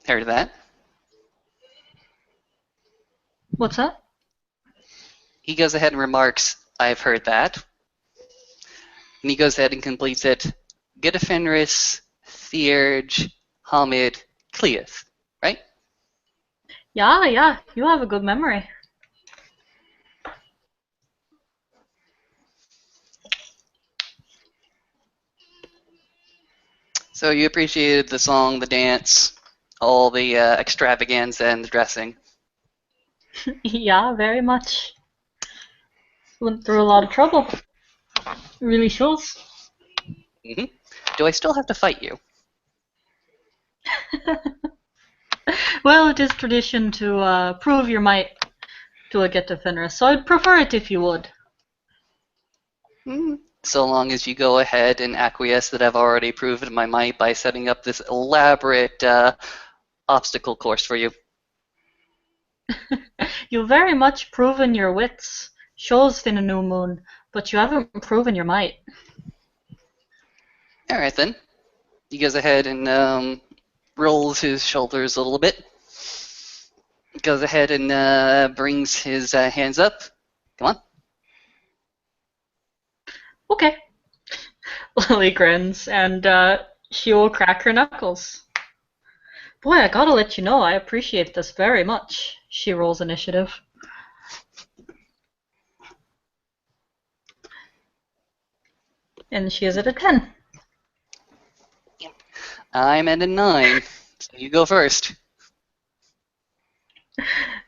Heard of that? What's that? He goes ahead and remarks, I've heard that. And he goes ahead and completes it. Gidafenris, Theurge, Hamid, Cleith, right? Yeah, you have a good memory. So you appreciated the song, the dance, all the extravaganza and the dressing. Yeah, very much. Went through a lot of trouble. It really shows. Do I still have to fight you? Well, it is tradition to prove your might to a Get to Fenris, so I'd prefer it if you would. So long as you go ahead and acquiesce that I've already proven my might by setting up this elaborate obstacle course for you. You've very much proven your wits. Shows in a new moon, but you haven't proven your might. Alright then. He goes ahead and rolls his shoulders a little bit. Goes ahead and brings his hands up. Come on. Okay. Lily grins, and she will crack her knuckles. Boy, I gotta let you know, I appreciate this very much. She rolls initiative. And she is at a 10. I'm at a 9. So you go first.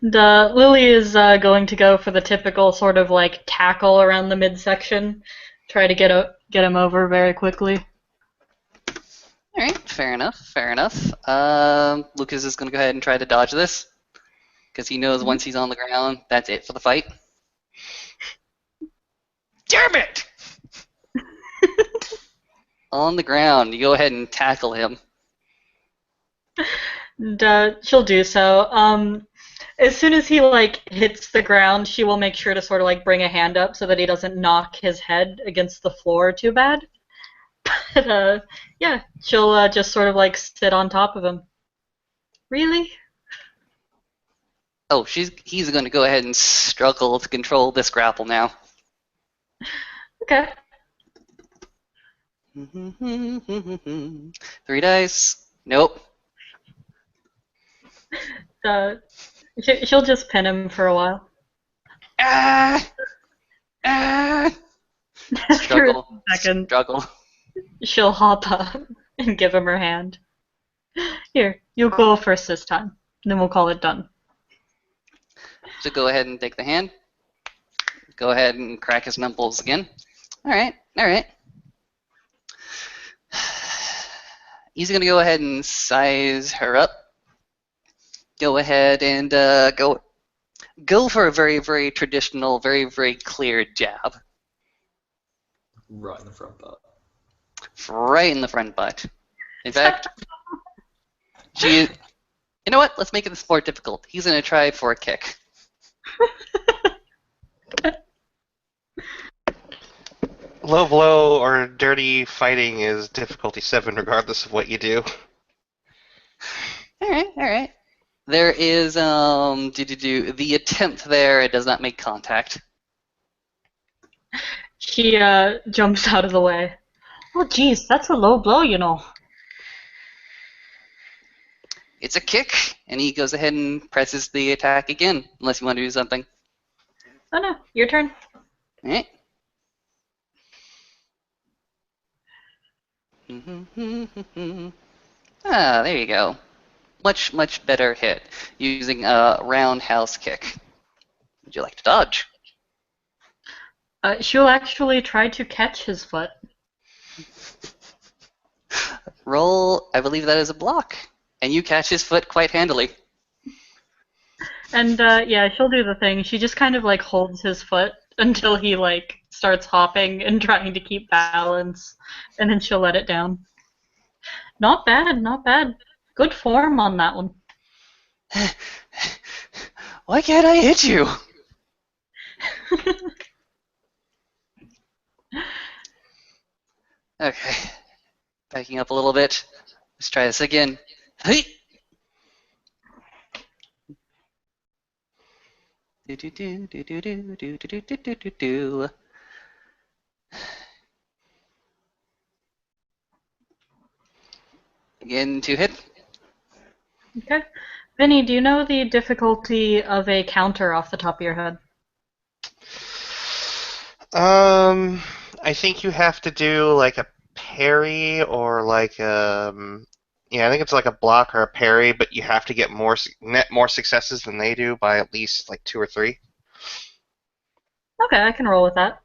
And Lily is going to go for the typical sort of like tackle around the midsection. Try to get him over very quickly. Alright, fair enough. Lucas is going to go ahead and try to dodge this. Because he knows once he's on the ground, that's it for the fight. Damn it! On the ground, you go ahead and tackle him. And she'll do so. As soon as he like hits the ground, she will make sure to sort of like bring a hand up so that he doesn't knock his head against the floor too bad. But yeah, she'll just sort of like sit on top of him. Really? Oh, he's going to go ahead and struggle to control this grapple now. Okay. 3 dice. Nope. Uh, She'll just pin him for a while. Ah! Ah! After Struggle. a second, Struggle. she'll hop up and give him her hand. Here, you go first this time. Then we'll call it done. So go ahead and take the hand. Go ahead and crack his knuckles again. Alright, alright. He's going to go ahead and size her up. Go ahead and go for a very, very traditional, very, very clear jab. Right in the front butt. Right in the front butt. In fact, you know what? Let's make it more difficult. He's going to try for a kick. Low blow or dirty fighting is difficulty 7 regardless of what you do. Alright, alright. There is, the attempt there, it does not make contact. She jumps out of the way. Oh, geez, that's a low blow, you know. It's a kick, and he goes ahead and presses the attack again, unless you want to do something. Oh no, your turn. Alright. Ah, there you go. Much, much better hit, using a roundhouse kick. Would you like to dodge? She'll actually try to catch his foot. Roll, I believe that is a block. And you catch his foot quite handily. And yeah, she'll do the thing. She just kind of like holds his foot until he like starts hopping and trying to keep balance, and then she'll let it down. Not bad, not bad. Good form on that one. Why can't I hit you? Okay. Backing up a little bit. Let's try this again. Hey! Do do do do do do do do do do do do. Again, 2 hit. Okay. Vinny, do you know the difficulty of a counter off the top of your head? I think you have to do like a parry or like yeah, I think it's like a block or a parry, but you have to get more successes than they do by at least like 2 or 3. Okay, I can roll with that.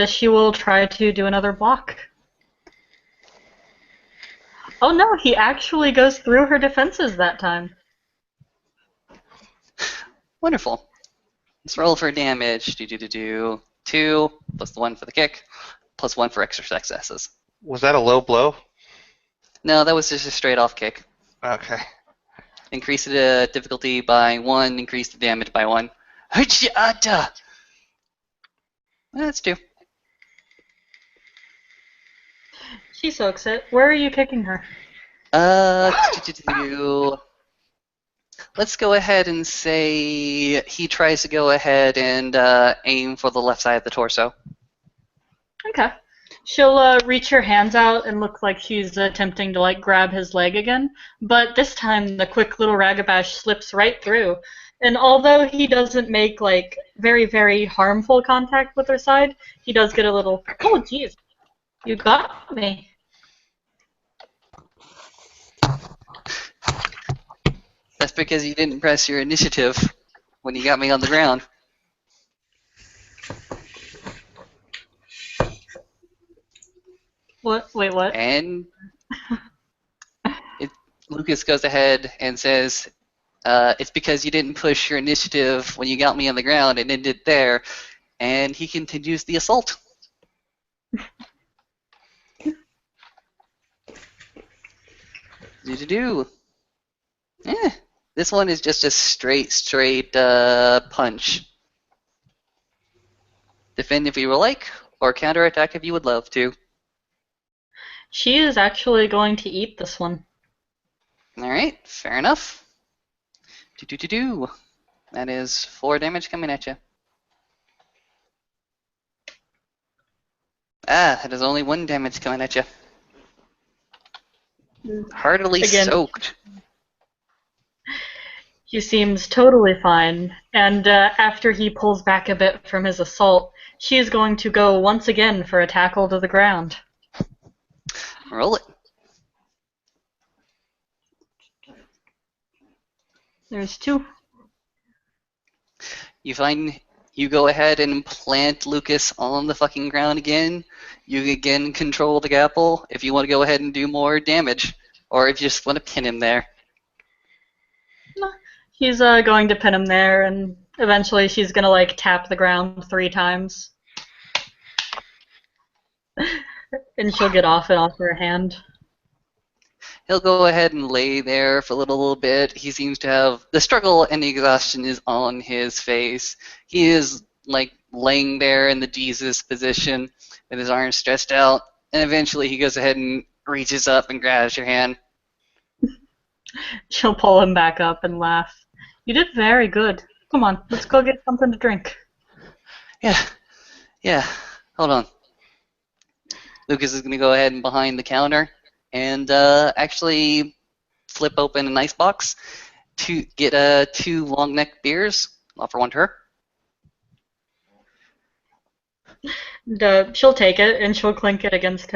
She will try to do another block. Oh no, he actually goes through her defenses that time. Wonderful. Let's roll for damage. Do do do do. 2 plus the 1 for the kick, plus 1 for extra successes. Was that a low blow? No, that was just a straight off kick. Okay. Increase the difficulty by 1, increase the damage by 1. That's 2. She soaks it. Where are you kicking her? Let's go ahead and say he tries to go ahead and aim for the left side of the torso. Okay. She'll reach her hands out and look like she's attempting to like grab his leg again, but this time the quick little Ragabash slips right through. And although he doesn't make like very, very harmful contact with her side, he does get a little, oh geez, you got me. That's because you didn't press your initiative when you got me on the ground. What? Wait, what? And Lucas goes ahead and says, it's because you didn't push your initiative when you got me on the ground and ended there. And he continues the assault. Do-do-do. This one is just a straight punch. Defend if you would like, or counterattack if you would love to. She is actually going to eat this one. Alright, fair enough. Do-do-do-do. That is 4 damage coming at you. That is only 1 damage coming at you. Heartily Again. soaked. He seems totally fine, and after he pulls back a bit from his assault, she is going to go once again for a tackle to the ground. Roll it. There's two. You go ahead and plant Lucas on the fucking ground again. You again control the grapple if you want to go ahead and do more damage, or if you just want to pin him there. He's going to pin him there, and eventually she's gonna like tap the ground 3 times. And she'll get off and off her hand. He'll go ahead and lay there for a little bit. He seems to have the struggle and the exhaustion is on his face. He is like laying there in the Jesus position with his arms stretched out, and eventually he goes ahead and reaches up and grabs your hand. She'll pull him back up and laugh. You did very good. Come on, let's go get something to drink. Yeah, hold on. Lucas is going to go ahead and behind the counter and actually flip open an ice box to get 2 long neck beers. Offer one to her. She'll take it and she'll clink it against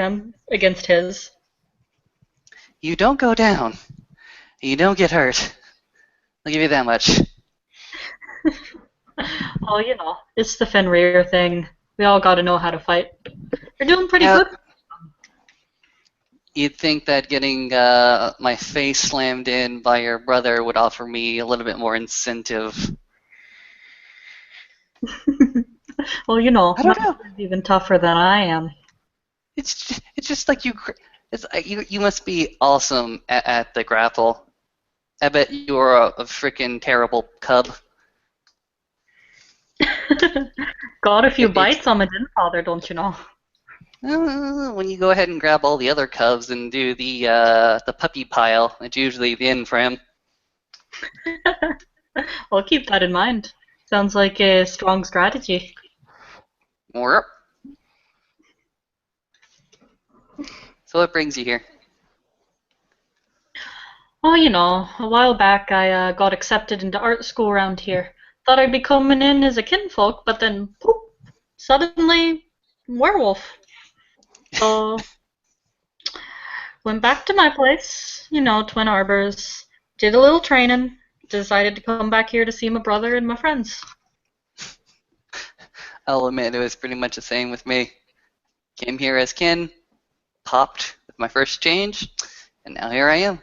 his. You don't go down. You don't get hurt. I'll give you that much. Oh, you know, it's the Fenrir thing. We all gotta know how to fight. You're doing pretty Yeah. good. You'd think that getting my face slammed in by your brother would offer me a little bit more incentive. Well, you know, I don't my know. brother's even tougher than I am. It's just like you. You must be awesome at the grapple. I bet you're a freaking terrible cub. Got a few It's- bites on my din father, don't you know? When you go ahead and grab all the other cubs and do the puppy pile, it's usually the end for him. I'll keep that in mind. Sounds like a strong strategy. Or so what brings you here? Oh, you know, a while back I got accepted into art school around here. Thought I'd be coming in as a kinfolk, but then, poof, suddenly, werewolf. So, went back to my place, you know, Twin Arbors, did a little training, decided to come back here to see my brother and my friends. I'll admit it was pretty much the same with me. Came here as kin, popped with my first change, and now here I am.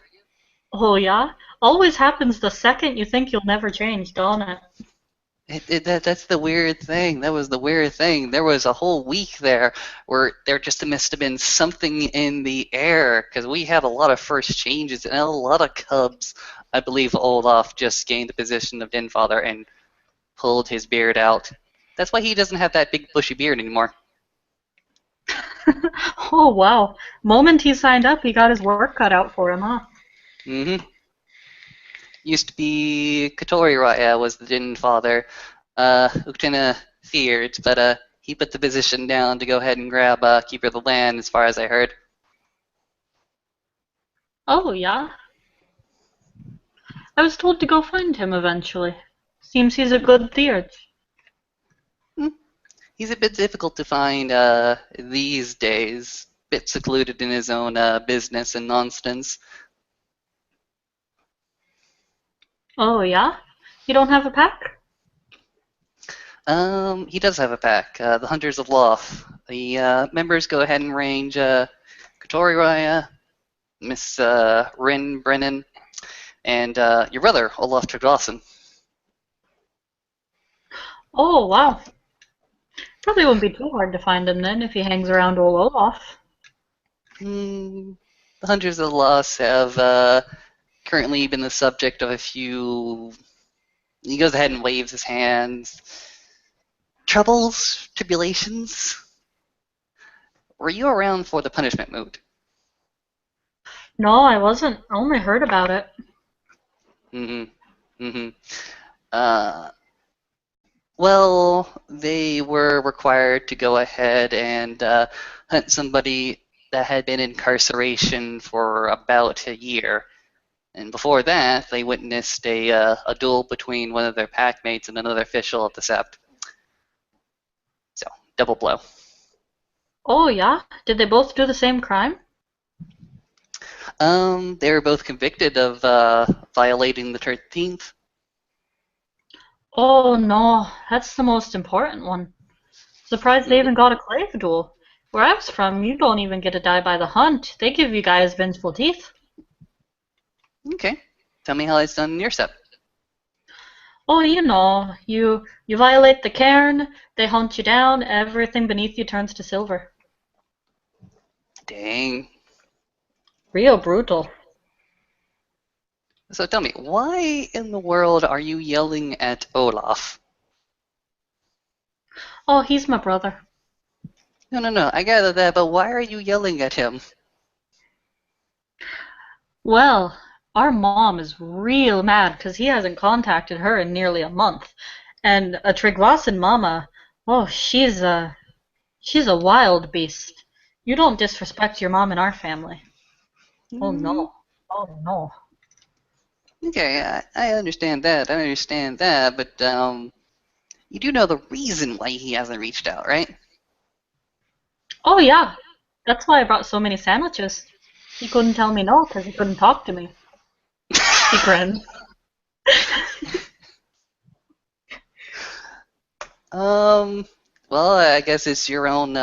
Oh, yeah? Always happens the second you think you'll never change, don't it? That's the weird thing. That was the weird thing. There was a whole week there where there just must have been something in the air because we had a lot of first changes and a lot of cubs. I believe Olaf just gained the position of Den Father and pulled his beard out. That's why he doesn't have that big bushy beard anymore. Oh, wow. Moment he signed up, he got his work cut out for him, huh? Mm-hmm. Used to be Katori Raya was the Den Father. Uktena feared, but he put the position down to go ahead and grab Keeper of the Land, as far as I heard. Oh, yeah? I was told to go find him eventually. Seems he's a good Theurge. He's a bit difficult to find these days. Bit secluded in his own business and nonsense. Oh, yeah? You don't have a pack? He does have a pack, the Hunters of Loth. The members go ahead and range Katori Raya, Miss Rin Brennan, and your brother, Olaf Treglassen. Oh, wow. Probably won't be too hard to find him then if he hangs around old Olaf. The Hunters of Loth have currently been the subject of a few. He goes ahead and waves his hands. Troubles, tribulations. Were you around for the punishment moot? No, I wasn't. I only heard about it. Well, they were required to go ahead and hunt somebody that had been in incarceration for about a year. And before that, they witnessed a duel between one of their packmates and another official of the Sept. So, double blow. Oh, yeah? Did they both do the same crime? They were both convicted of violating the 13th. Oh, no. That's the most important one. Surprised they even got a clave duel. Where I was from, you don't even get to die by the hunt. They give you guys vengeful teeth. Okay. Tell me how it's done in your Sept. Oh, you violate the cairn, they hunt you down, everything beneath you turns to silver. Dang. Real brutal. So tell me, why in the world are you yelling at Olaf? Oh, he's my brother. No, I gather that, but why are you yelling at him? Well, our mom is real mad because he hasn't contacted her in nearly a month. And a Tryggvason mama, oh, she's a wild beast. You don't disrespect your mom in our family. Oh no. Oh no. Okay, I understand that. But you do know the reason why he hasn't reached out, right? Oh yeah. That's why I brought so many sandwiches. He couldn't tell me no because he couldn't talk to me. He grinned. Well, I guess it's your own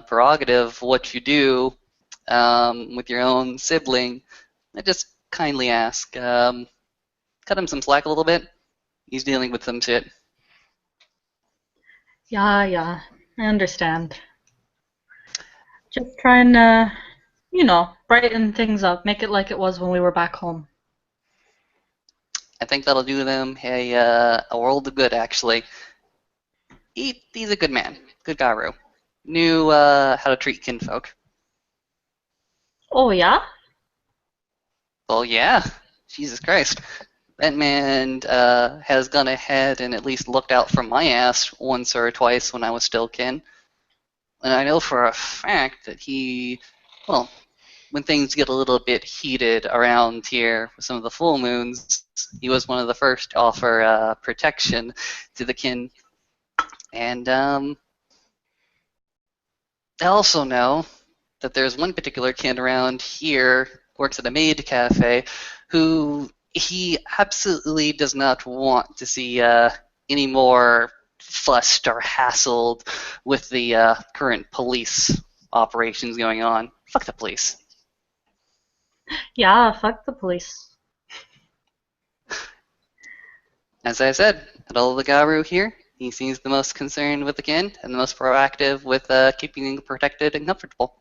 prerogative what you do with your own sibling. I just kindly ask, cut him some slack a little bit. He's dealing with some shit. Yeah, I understand. Just trying to, brighten things up, make it like it was when we were back home. I think that'll do them a world of good, actually. He's a good man, good Garu. Knew how to treat kinfolk. Oh yeah? Well, yeah, Jesus Christ. That man has gone ahead and at least looked out for my ass once or twice when I was still kin. And I know for a fact that well, when things get a little bit heated around here with some of the full moons, he was one of the first to offer protection to the kin. And I also know that there's one particular kin around here, works at a maid cafe, who he absolutely does not want to see any more fussed or hassled with the current police operations going on. Fuck the police. Yeah, fuck the police. As I said, at all the Garu here, he seems the most concerned with the kin and the most proactive with keeping them protected and comfortable.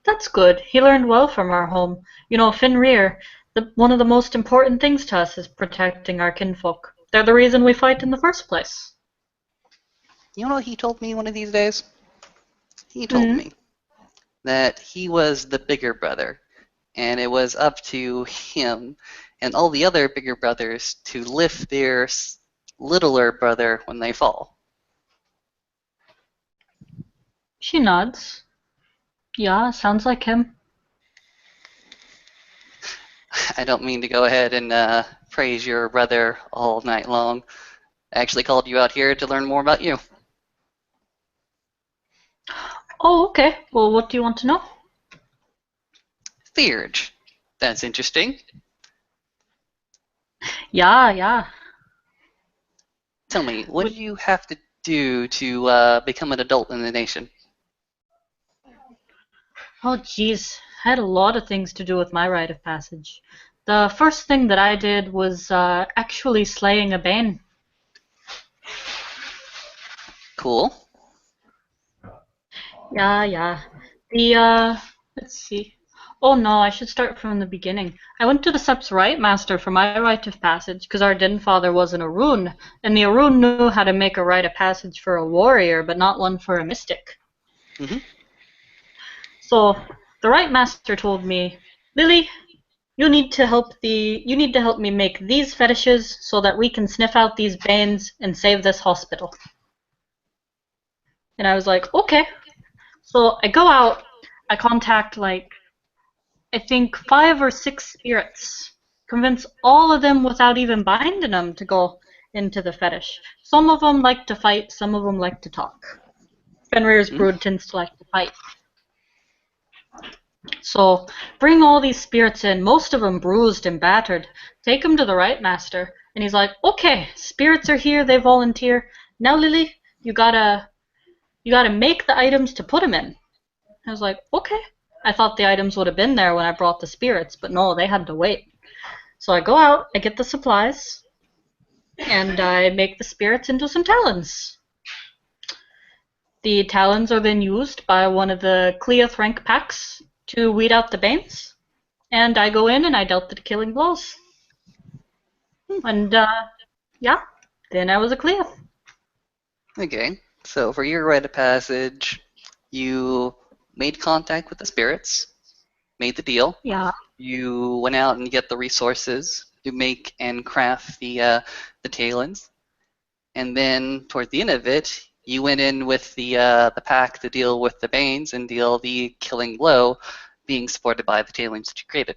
That's good. He learned well from our home. Fenrir, one of the most important things to us is protecting our kinfolk. They're the reason we fight in the first place. You know what he told me one of these days? He told me that he was the bigger brother, and it was up to him and all the other bigger brothers to lift their littler brother when they fall. She nods. Yeah, sounds like him. I don't mean to go ahead and praise your brother all night long. I actually called you out here to learn more about you. Oh, okay. Well, what do you want to know? Theurge. That's interesting. Yeah. Tell me, what did you have to do to become an adult in the nation? Oh, geez. I had a lot of things to do with my rite of passage. The first thing that I did was actually slaying a Bane. Cool. Yeah. Let's see. Oh no, I should start from the beginning. I went to the Sep's Rite Master for my rite of passage because our Den Father was an Arun, and the Arun knew how to make a rite of passage for a warrior, but not one for a mystic. Mm-hmm. So the Rite Master told me, Lily, you need to help me make these fetishes so that we can sniff out these banes and save this hospital. And I was like, okay. So I go out, I contact I think 5 or 6 spirits. Convince all of them without even binding them to go into the fetish. Some of them like to fight, some of them like to talk. Fenrir's Hmm? brood tends to like to fight. So bring all these spirits in, most of them bruised and battered. Take them to the right master. And he's like, okay, spirits are here, they volunteer. Now, Lily, you gotta make the items to put them in. I was like, okay. I thought the items would have been there when I brought the spirits, but no, they had to wait. So I go out, I get the supplies, and I make the spirits into some talons. The talons are then used by one of the Cleoth rank packs to weed out the Banes, and I go in and I dealt the killing blows. And, yeah, then I was a Cleoth. Okay, so for your rite of passage, you made contact with the spirits, made the deal. Yeah. You went out and get the resources to make and craft the talons, and then toward the end of it, you went in with the pack to deal with the Banes and deal the killing blow, being supported by the talons that you created.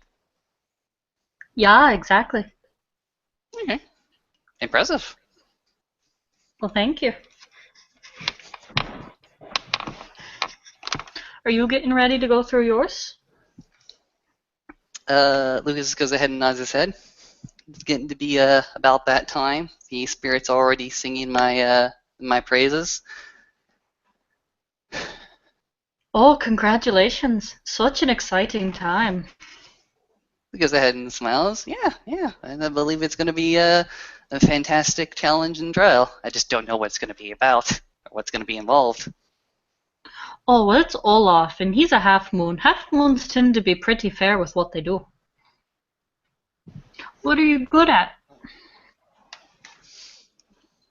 Yeah, exactly. Okay, impressive. Well, thank you. Are you getting ready to go through yours? Lucas goes ahead and nods his head. It's getting to be about that time. The spirit's already singing my praises. Oh, congratulations. Such an exciting time. He goes ahead and smiles. Yeah, and I believe it's going to be a fantastic challenge and trial. I just don't know what it's going to be about or what's going to be involved. Oh, well, it's Olaf, and he's a half moon. Half moons tend to be pretty fair with what they do. What are you good at?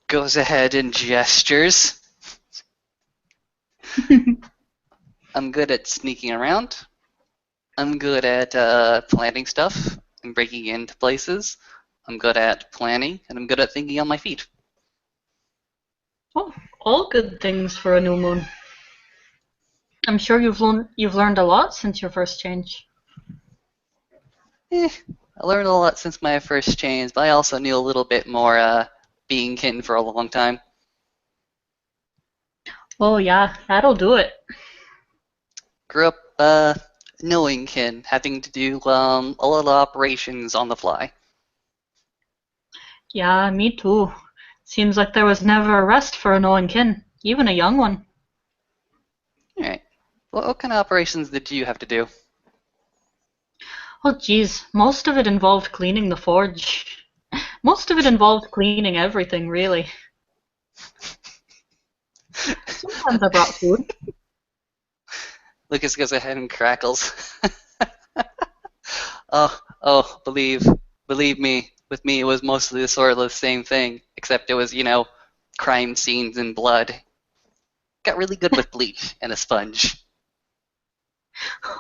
Goes ahead and gestures. I'm good at sneaking around. I'm good at planning stuff and breaking into places. I'm good at planning, and I'm good at thinking on my feet. Oh, all good things for a new moon. I'm sure you've learned a lot since your first change. I learned a lot since my first change, but I also knew a little bit more being kin for a long time. Oh yeah, that'll do it. Grew up knowing kin, having to do a lot of operations on the fly. Yeah, me too. Seems like there was never a rest for a knowing kin, even a young one. Alright. What kind of operations did you have to do? Oh geez, most of it involved cleaning the forge. Most of it involved cleaning everything, really. Sometimes I brought food. Lucas goes ahead and crackles. Oh, believe me, with me it was mostly the sort of the same thing, except it was, crime scenes and blood. Got really good with bleach and a sponge.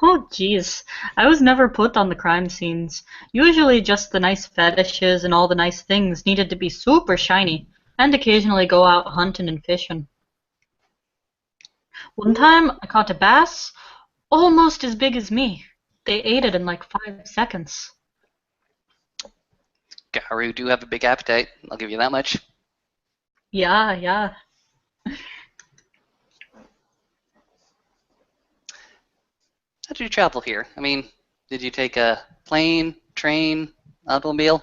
Oh geez, I was never put on the crime scenes. Usually just the nice fetishes and all the nice things needed to be super shiny, and occasionally go out hunting and fishing. One time I caught a bass almost as big as me. They ate it in like 5 seconds. Garu do have a big appetite, I'll give you that much. Yeah. How did you travel here? I mean, did you take a plane, train, automobile?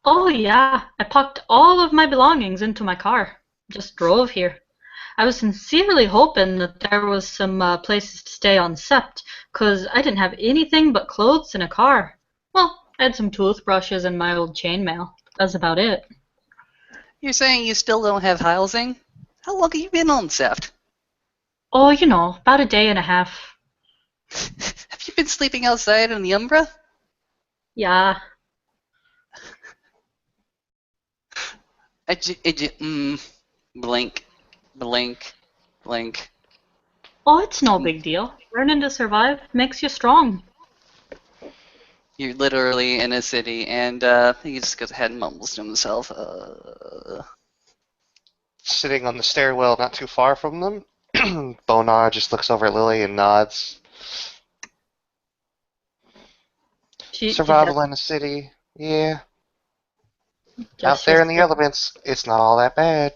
Oh yeah, I packed all of my belongings into my car. Just drove here. I was sincerely hoping that there was some places to stay on Sept, 'cause I didn't have anything but clothes and a car. Well, I had some toothbrushes and my old chainmail. That's about it. You're saying you still don't have housing? How long have you been on Seft? Oh, about a day and a half. Have you been sleeping outside in the Umbra? Yeah. Blink, blink, blink. Oh, it's no big deal. Learning to survive makes you strong. You're literally in a city, and he just goes ahead and mumbles to himself. Sitting on the stairwell not too far from them, Bonar just looks over at Lily and nods. She Survival in the city. Yeah. Out there in the other. elements, it's not all that bad.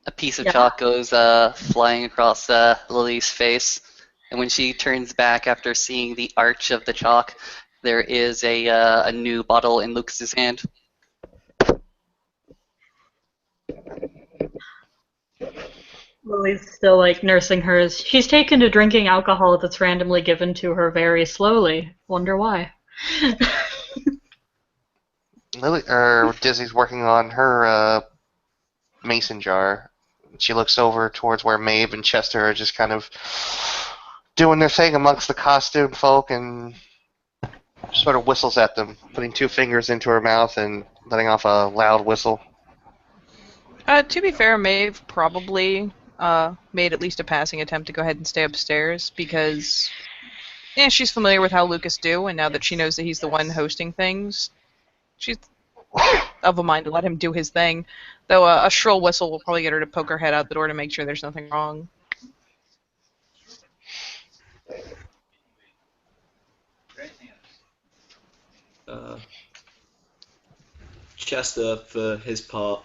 A piece of Yeah. chalk goes flying across Lily's face, and when she turns back after seeing the arch of the chalk, there is a new bottle in Lucas's hand. Lily's still like nursing hers. She's taken to drinking alcohol that's randomly given to her very slowly. Wonder why. Dizzy's working on her mason jar. She looks over towards where Maeve and Chester are just kind of doing their thing amongst the costume folk and sort of whistles at them, putting 2 fingers into her mouth and letting off a loud whistle. To be fair, Maeve probably made at least a passing attempt to go ahead and stay upstairs because she's familiar with how Lucas do, and now that she knows that he's the one hosting things, she's of a mind to let him do his thing. Though a shrill whistle will probably get her to poke her head out the door to make sure there's nothing wrong. Chester, for his part,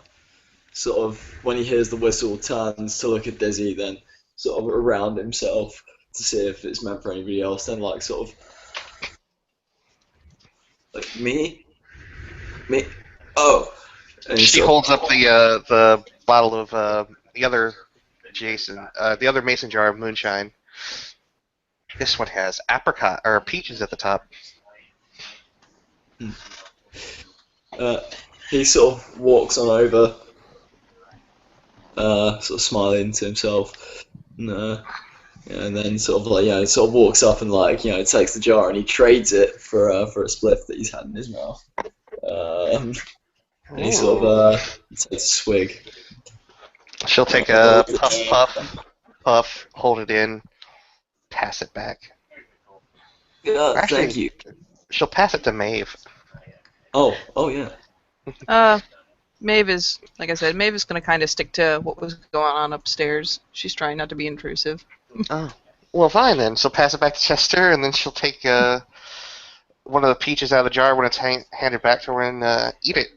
sort of, when he hears the whistle, turns to look at Dizzy, then sort of around himself to see if it's meant for anybody else, then like sort of, like, me? Oh! And She holds up the bottle of the other the other mason jar of moonshine. This one has apricot or peaches at the top. He sort of walks on over, sort of smiling to himself, and then sort of like sort of walks up and like takes the jar and he trades it for a spliff that he's had in his mouth. And he sort of takes a swig. She'll take a puff, hold it in, pass it back. Yeah, Actually, thank you. She'll pass it to Maeve. Oh yeah. Maeve is, like I said, Maeve is going to kind of stick to what was going on upstairs. She's trying not to be intrusive. Oh, well, fine then. She'll pass it back to Chester, and then she'll take one of the peaches out of the jar when it's handed back to her and eat it.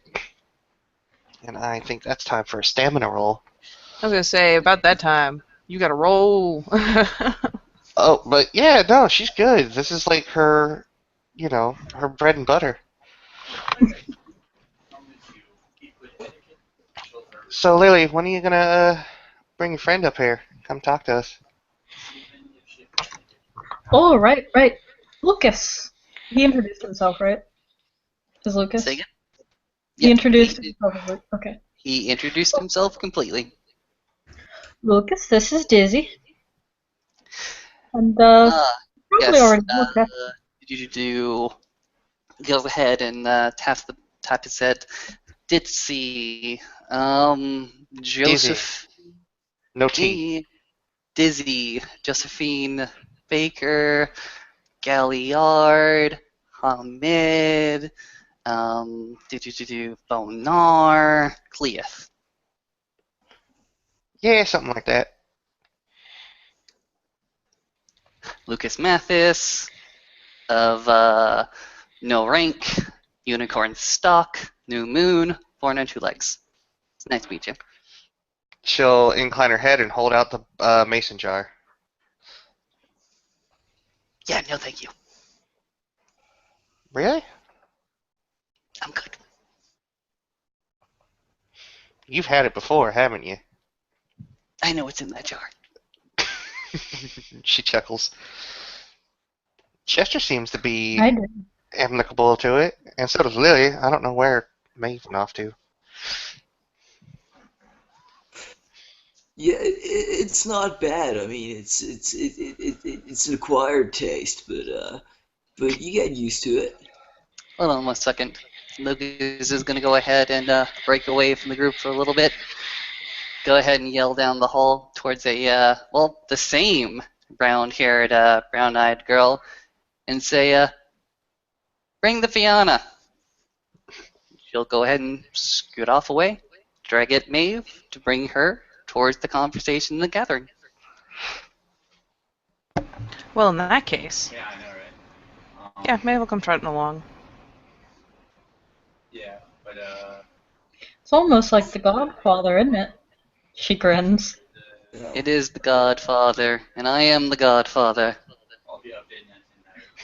And I think that's time for a stamina roll. I was going to say, about that time, you got to roll. Oh, but yeah, no, she's good. This is like her, her bread and butter. So, Lily, when are you gonna bring your friend up here? Come talk to us. Oh, right. Lucas. He introduced himself, right? Is Lucas? Say again? He Yeah, introduced himself. Okay. He introduced himself completely. Lucas, this is Dizzy. And, probably Yes. already know that. Go ahead and tap his head. Ditsy. Joseph. No T. Dizzy. Josephine Baker. Galliard. Hamid. Bonar. Cleeth. Yeah, something like that. Lucas Mathis of No Rank, Unicorn Stock, New Moon, Born on Two Legs. It's nice to meet you. She'll incline her head and hold out the mason jar. Yeah, no thank you. Really? I'm good. You've had it before, haven't you? I know what's in that jar. She chuckles. Chester seems to be I did. amicable to it, and so does Lily. I don't know where Maeve's off to. Yeah, it's not bad. I mean, it's an acquired taste, but you get used to it. Hold on 1 second. Lucas is going to go ahead and break away from the group for a little bit. Go ahead and yell down the hall towards the same brown-haired, brown-eyed girl and say, bring the Fianna. She'll go ahead and scoot off away, drag at Maeve to bring her towards the conversation in the gathering. Well, in that case, Yeah, May will come trotting along. It's almost like The Godfather, isn't it? She grins. It is the Godfather, and I am the Godfather.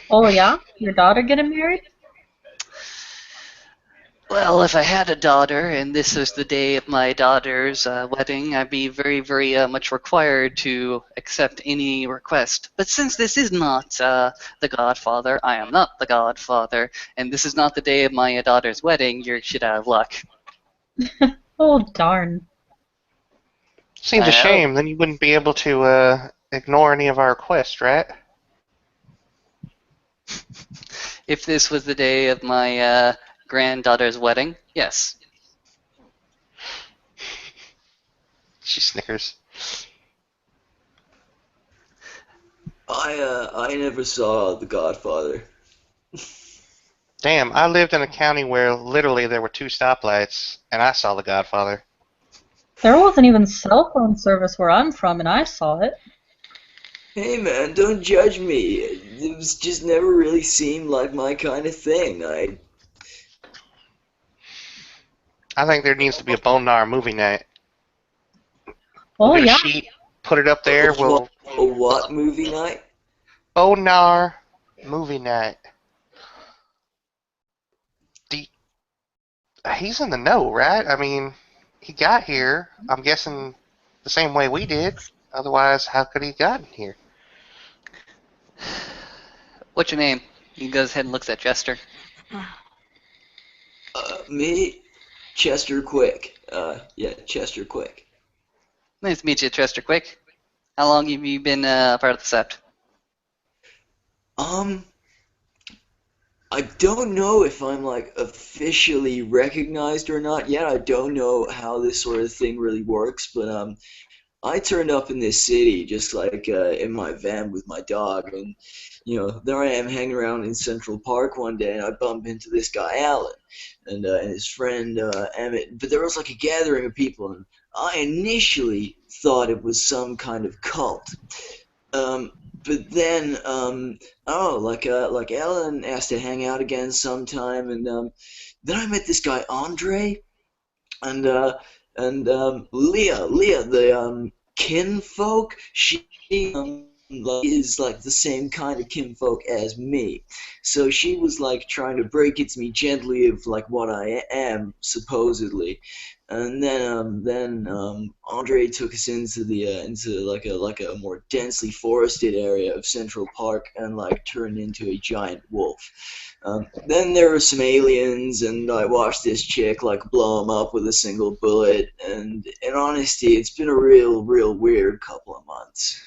Oh yeah? Your daughter getting married? Well, if I had a daughter and this was the day of my daughter's wedding, I'd be very, very much required to accept any request. But since this is not the Godfather, I am not the Godfather, and this is not the day of my daughter's wedding, you're shit out of luck. Oh darn. Seems I a know. shame. Then you wouldn't be able to ignore any of our requests, right? If this was the day of my granddaughter's wedding, yes. She snickers. I never saw The Godfather. Damn, I lived in a county where literally there were 2 stoplights, and I saw The Godfather. There wasn't even cell phone service where I'm from, and I saw it. Hey man, don't judge me. It was just never really seemed like my kind of thing. I think there needs to be a Bonar movie night. Oh We'll get a yeah. sheet, put it up there. We'll A what movie night? Bonar movie night. He's in the know, right? I mean, he got here. I'm guessing the same way we did. Otherwise, how could he have gotten here? What's your name? He goes ahead and looks at Jester. Me? Chester Quick. Yeah, Chester Quick. Nice to meet you, Chester Quick. How long have you been part of the Sept? I don't know if I'm like officially recognized or not yet. I don't know how this sort of thing really works, but I turned up in this city just like in my van with my dog, and there I am hanging around in Central Park one day, and I bump into this guy Alan and his friend Emmett. But there was like a gathering of people, and I initially thought it was some kind of cult. But then, like Alan asked to hang out again sometime, and then I met this guy Andre, and Leah, the kinfolk. She is like the same kind of kinfolk as me, so she was like trying to break it to me gently of like what I am supposedly. And then Andre took us into the into like a more densely forested area of Central Park and like turned into a giant wolf. Then there were some aliens, and I watched this chick like blow them up with a single bullet. And in honesty, it's been a real weird couple of months.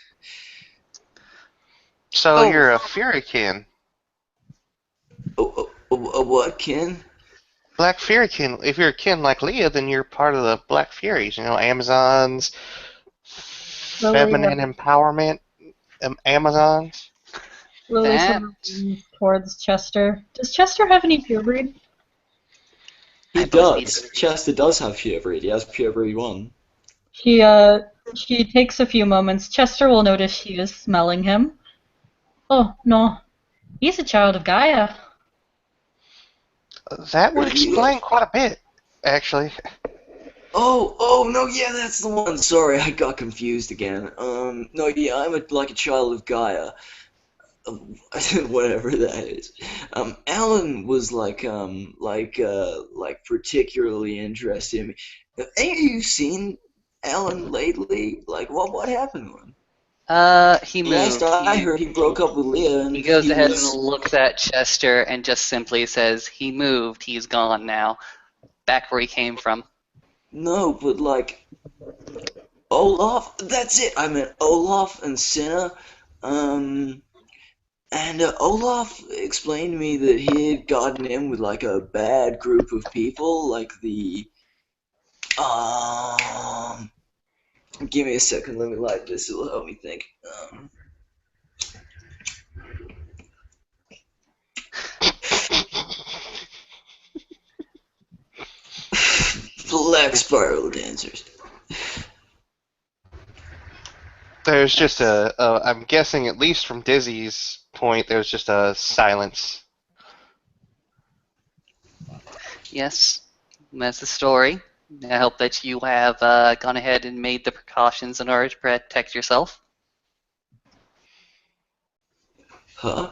So Oh. you're a Furykin. A what, Ken? Black Furykin. If you're a kin like Leah, then you're part of the Black Furies. Amazons, feminine empowerment, Amazons. Lily That- sort of leans towards Chester. Does Chester have any purebred? He I believe does. Chester does have purebred. He has purebred 1. She takes a few moments. Chester will notice she is smelling him. Oh no, he's a child of Gaia. That would explain quite a bit, actually. Oh no, yeah, that's the one. Sorry, I got confused again. No, yeah, I'm like a child of Gaia. Whatever that is. Alan was like particularly interested in me. Have any of you seen Alan lately? Like, what happened to him? He moved. Last I heard, he broke up with Leah, and He goes ahead was... and looks at Chester and just simply says, he moved, he's gone now. Back where he came from. No, but like Olaf. That's it. I meant Olaf and Cinna. And Olaf explained to me that he had gotten in with like a bad group of people, like the Give me a second. Let me light this. It'll help me think. Black spiral dancers. There's just I'm guessing at least from Dizzy's point, there's just a silence. Yes, that's the story. I hope that you have gone ahead and made the precautions in order to protect yourself. Huh?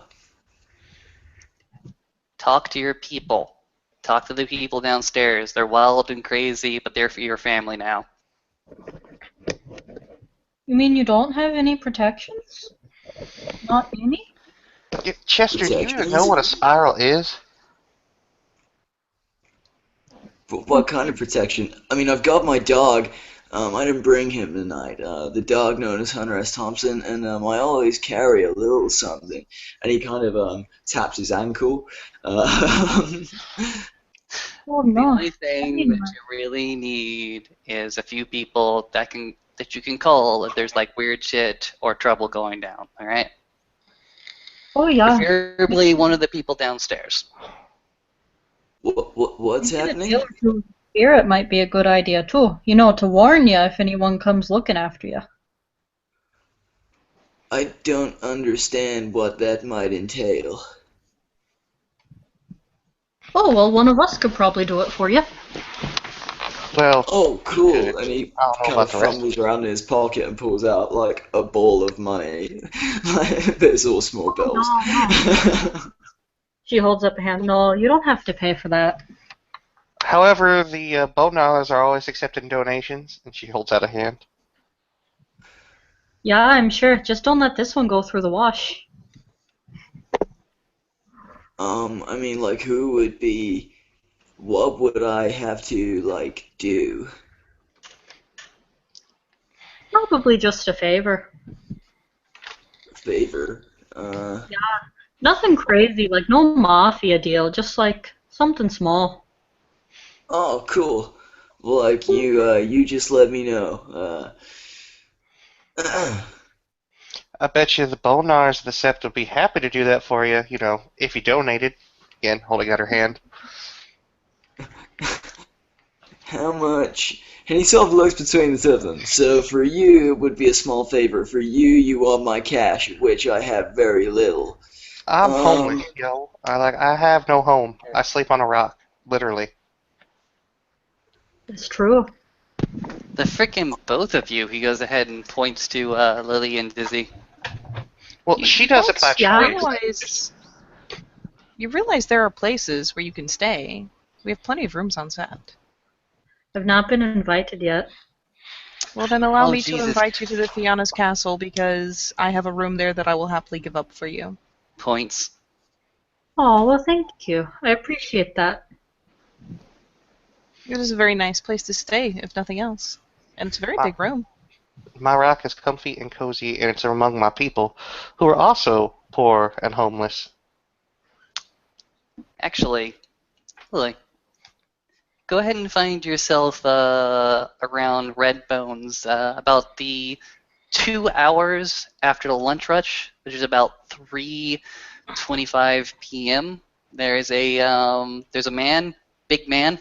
Talk to your people. Talk to the people downstairs. They're wild and crazy, but they're for your family now. You mean you don't have any protections? Not any? Chester, do you even Protections? know what a spiral is? But what kind of protection? I mean, I've got my dog. I didn't bring him tonight. The dog known as Hunter S. Thompson, and I always carry a little something. And he kind of taps his ankle. Oh The no. only thing that you really need is a few people that you can call if there's like weird shit or trouble going down. All right. Oh yeah. Preferably one of the people downstairs. What's happening? Spirit might be a good idea too. You know, to warn you if anyone comes looking after you. I don't understand what that might entail. Oh well, one of us could probably do it for you. Well, Oh, cool. And he I don't know kind about of the rest. fumbles around in his pocket and pulls out like a ball of money. Like, there's all small bills. She holds up a hand. No, you don't have to pay for that. However, the bone gnawers are always accepting donations, and she holds out a hand. Yeah, I'm sure. Just don't let this one go through the wash. I mean, like, who would be, what would I have to, like, do? Probably just a favor. Favor? Nothing crazy, like no mafia deal, just like something small. Oh, cool. Well, like, you just let me know. I bet you the bone gnawers of the Sept would be happy to do that for you, you know, if you donated. Again, holding out her hand. How much? And he sort of looks between the two of them. So for you, it would be a small favor. For you, you want my cash, which I have very little. I'm homeless, yo. I have no home. I sleep on a rock, literally. It's true. The frickin' both of you, he goes ahead and points to Lily and Dizzy. Well, she does it by Yeah. choice. You realize there are places where you can stay. We have plenty of rooms on set. I've not been invited yet. Well, then allow Oh, me Jesus. to invite you to the Fianna's castle because I have a room there that I will happily give up for you. Points. Oh, well, thank you. I appreciate that. It is a very nice place to stay, if nothing else. And it's a very big room. My rock is comfy and cozy, and it's among my people, who are also poor and homeless. Actually, Lily, go ahead and find yourself around Red Bones about the 2 hours after the lunch rush, which is about 3:25 p.m. There's a man, big man,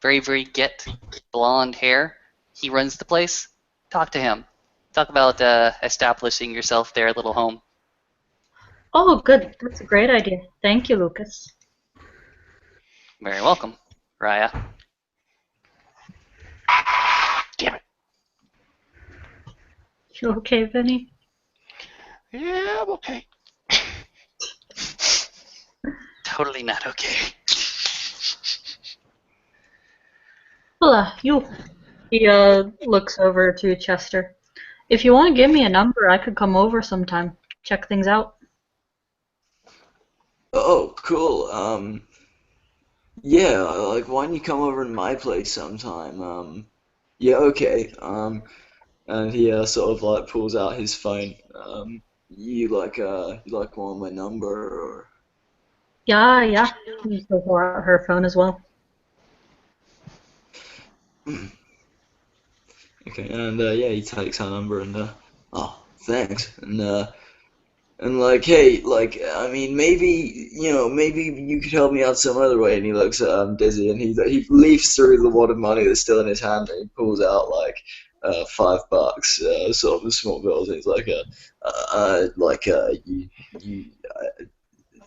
very get, blonde hair. He runs the place. Talk to him. Talk about establishing yourself there, little home. Oh, good. That's a great idea. Thank you, Lucas. Very welcome, Raya. Damn it. You okay, Vinny? Yeah, I'm okay. Totally not okay. Well, you. He looks over to Chester. If you want to give me a number, I could come over sometime. Check things out. Oh, cool. Yeah, like, why don't you come over to my place sometime? Yeah, okay. And he sort of like pulls out his phone. You like want my number or? Yeah. You can pull out her phone as well. Okay, and yeah, he takes her number and oh, thanks. And like, hey, like, I mean, maybe maybe you could help me out some other way. And he looks at Dizzy and he leafs through the wad of money that's still in his hand and he pulls out like $5, sort of a small bill. He's like,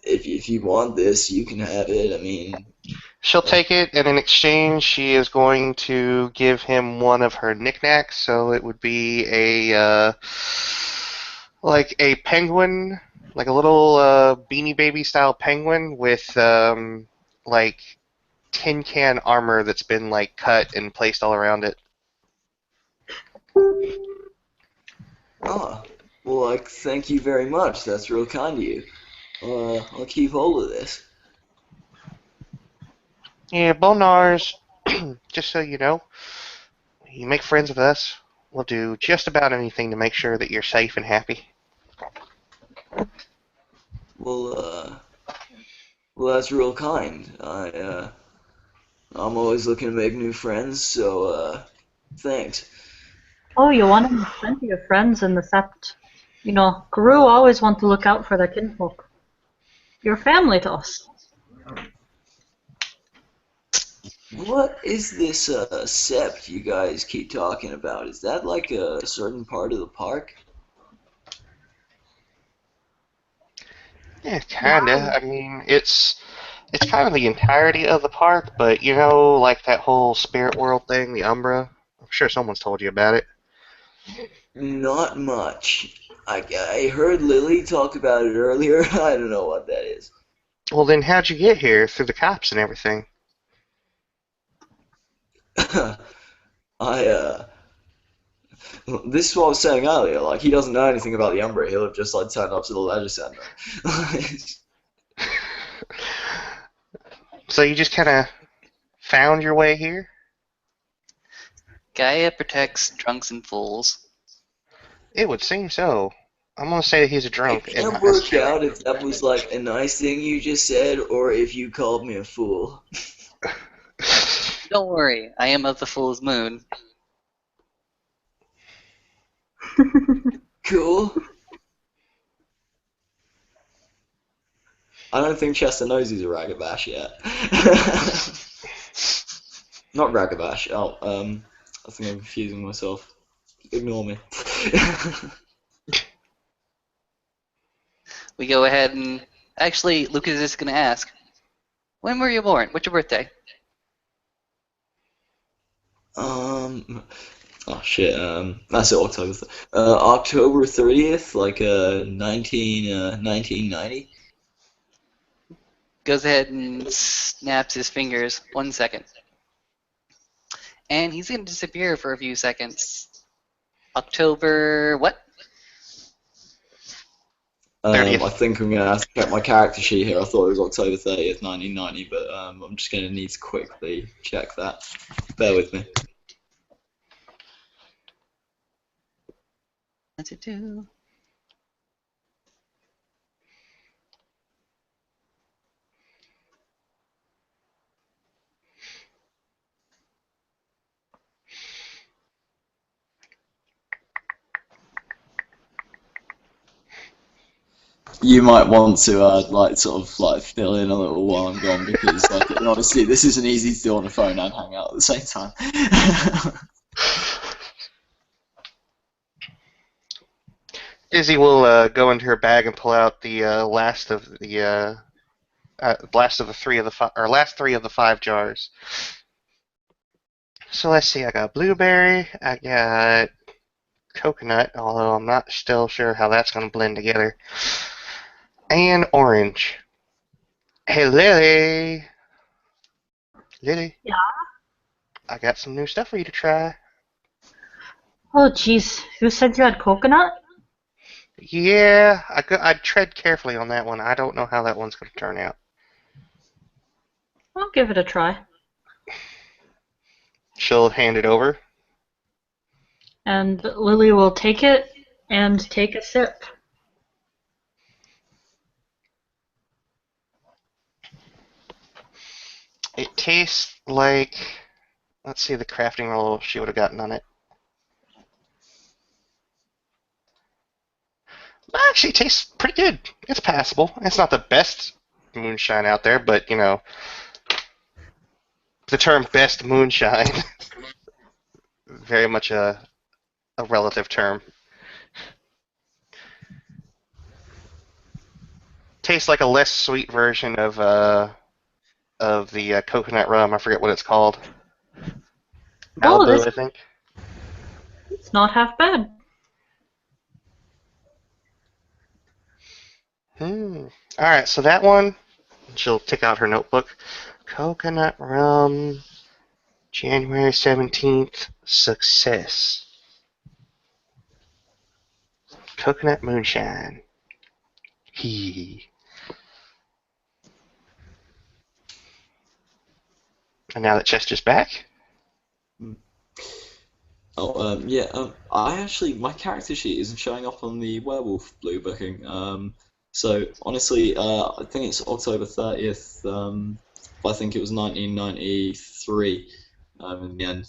if you want this, you can have it. I mean, She'll take it, and in exchange, she is going to give him one of her knickknacks. So it would be like a penguin, like a little Beanie Baby style penguin with like tin can armor that's been like cut and placed all around it. oh, well, like, thank you very much. That's real kind of you. I'll keep hold of this. Yeah, Bonars, just so you know, you make friends with us, we'll do just about anything to make sure that you're safe and happy. Well, that's real kind. I'm always looking to make new friends, so, thanks. Oh, you want to make plenty of friends in the Sept. You know, Guru always want to look out for their kinfolk. You're family to us. What is this, sept you guys keep talking about? Is that like a certain part of the park? Yeah, kinda. I mean, it's kind of the entirety of the park, but you know, like that whole spirit world thing, the Umbra. I'm sure someone's told you about it. Not much. I heard Lily talk about it earlier. I don't know what that is. Well, then how'd you get here through the cops and everything? I, this is what I was saying earlier. Like, he doesn't know anything about the Umbra. He'll have just, like, turned up to the leisure center. So you just kind of found your way here? Gaia protects drunks and fools. It would seem so. I'm gonna say that he's a I drunk and can't not work necessarily. out if that was, like, a nice thing you just said, or if you called me a fool. Don't worry, I am of the fool's moon. Cool. I don't think Chester knows he's a Ragabash yet. Not Ragabash. Oh, I think I'm confusing myself. Ignore me. We go ahead and actually, Lucas is going to ask, when were you born? What's your birthday? Oh shit. That's it. October 30th, like 1990. Goes ahead and snaps his fingers. 1 second. And he's going to disappear for a few seconds. October what? 30th. I think I'm gonna have to check my character sheet here. I thought it was October 30th, 1990, but I'm just gonna need to quickly check that. Bear with me. You might want to like sort of like fill in a little while I'm gone because like honestly this isn't easy to do on the phone and hang out at the same time. Izzy will go into her bag and pull out the last of the three of the last three of the 5 jars. So let's see. I got blueberry. I got coconut, although I'm not still sure how that's going to blend together. And orange. Hey, Lily. Lily. Yeah? I got some new stuff for you to try. Oh, jeez. Who said you had coconut? Yeah, I'd tread carefully on that one. I don't know how that one's going to turn out. I'll give it a try. She'll hand it over. And Lily will take it and take a sip. It tastes like... Let's see the crafting roll she would have gotten on it. Actually, it tastes pretty good. It's passable. It's not the best moonshine out there, but, you know, the term best moonshine very much a relative term. Tastes like a less sweet version of the coconut rum. I forget what it's called. Oh, Malibu, I think. it's not half bad. All right, so that one, she'll take out her notebook. Coconut rum, January 17th, success. Coconut moonshine. Hee. And now that Chester's back, I actually, my character sheet isn't showing up on the werewolf blue booking. So honestly, I think it's October 30th. I think it was 1993. In the end,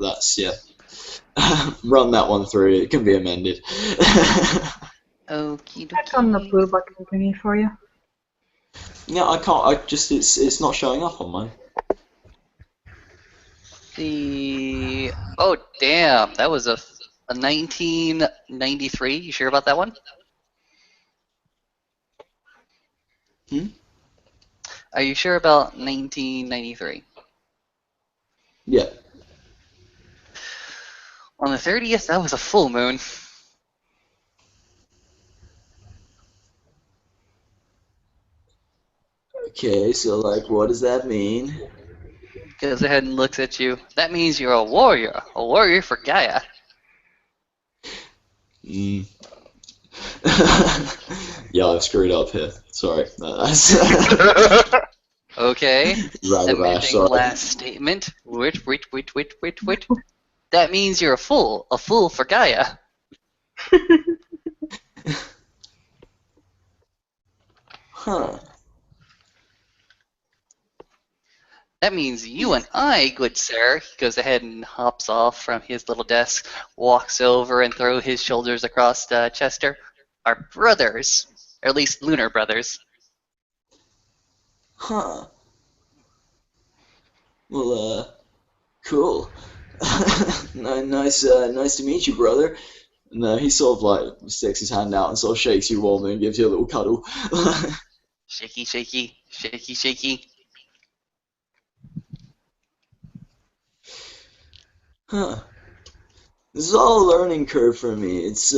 that's yeah. Run that one through. It can be amended. Okie Check on the dokie. blue bucket thingy for you. Yeah, I can't. I just it's not showing up on mine. Oh, damn. That was a 1993. You sure about that one? Hmm? Are you sure about 1993? Yeah. On the 30th, that was a full moon. Okay, so like, what does that mean? Goes ahead and looks at you. That means you're a warrior for Gaia. Mm. Yeah, I've screwed up here. Sorry. That's Okay. rather rash. Amending Sorry. last statement. Wait. That means you're a fool for Gaia. Huh. That means you and I, good sir. He goes ahead and hops off from his little desk, walks over and throws his shoulders across Chester. Are brothers, or at least lunar brothers. Huh. Well, cool. Nice to meet you, brother. And he sort of like sticks his hand out and sort of shakes you warmly and gives you a little cuddle. Shaky. Huh. This is all a learning curve for me. It's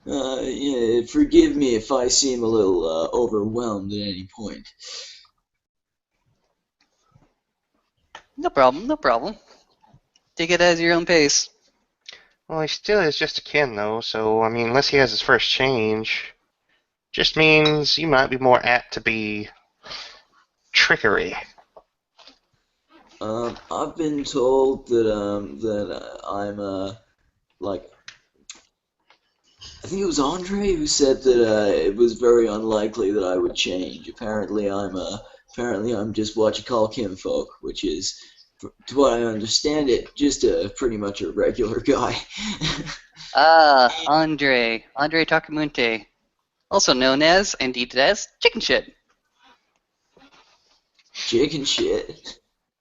yeah, forgive me if I seem a little overwhelmed at any point. No problem. Take it as your own pace. well, he still is just a kin, though. So I mean, unless he has his first change, just means you might be more apt to be trickery. I've been told that I'm like I think it was Andre who said that it was very unlikely that I would change. Apparently I'm just what you call kinfolk, which is, to what I understand it, just pretty much a regular guy. Andre Takamunte, also known as, indeed as, Chicken Shit. Chicken shit.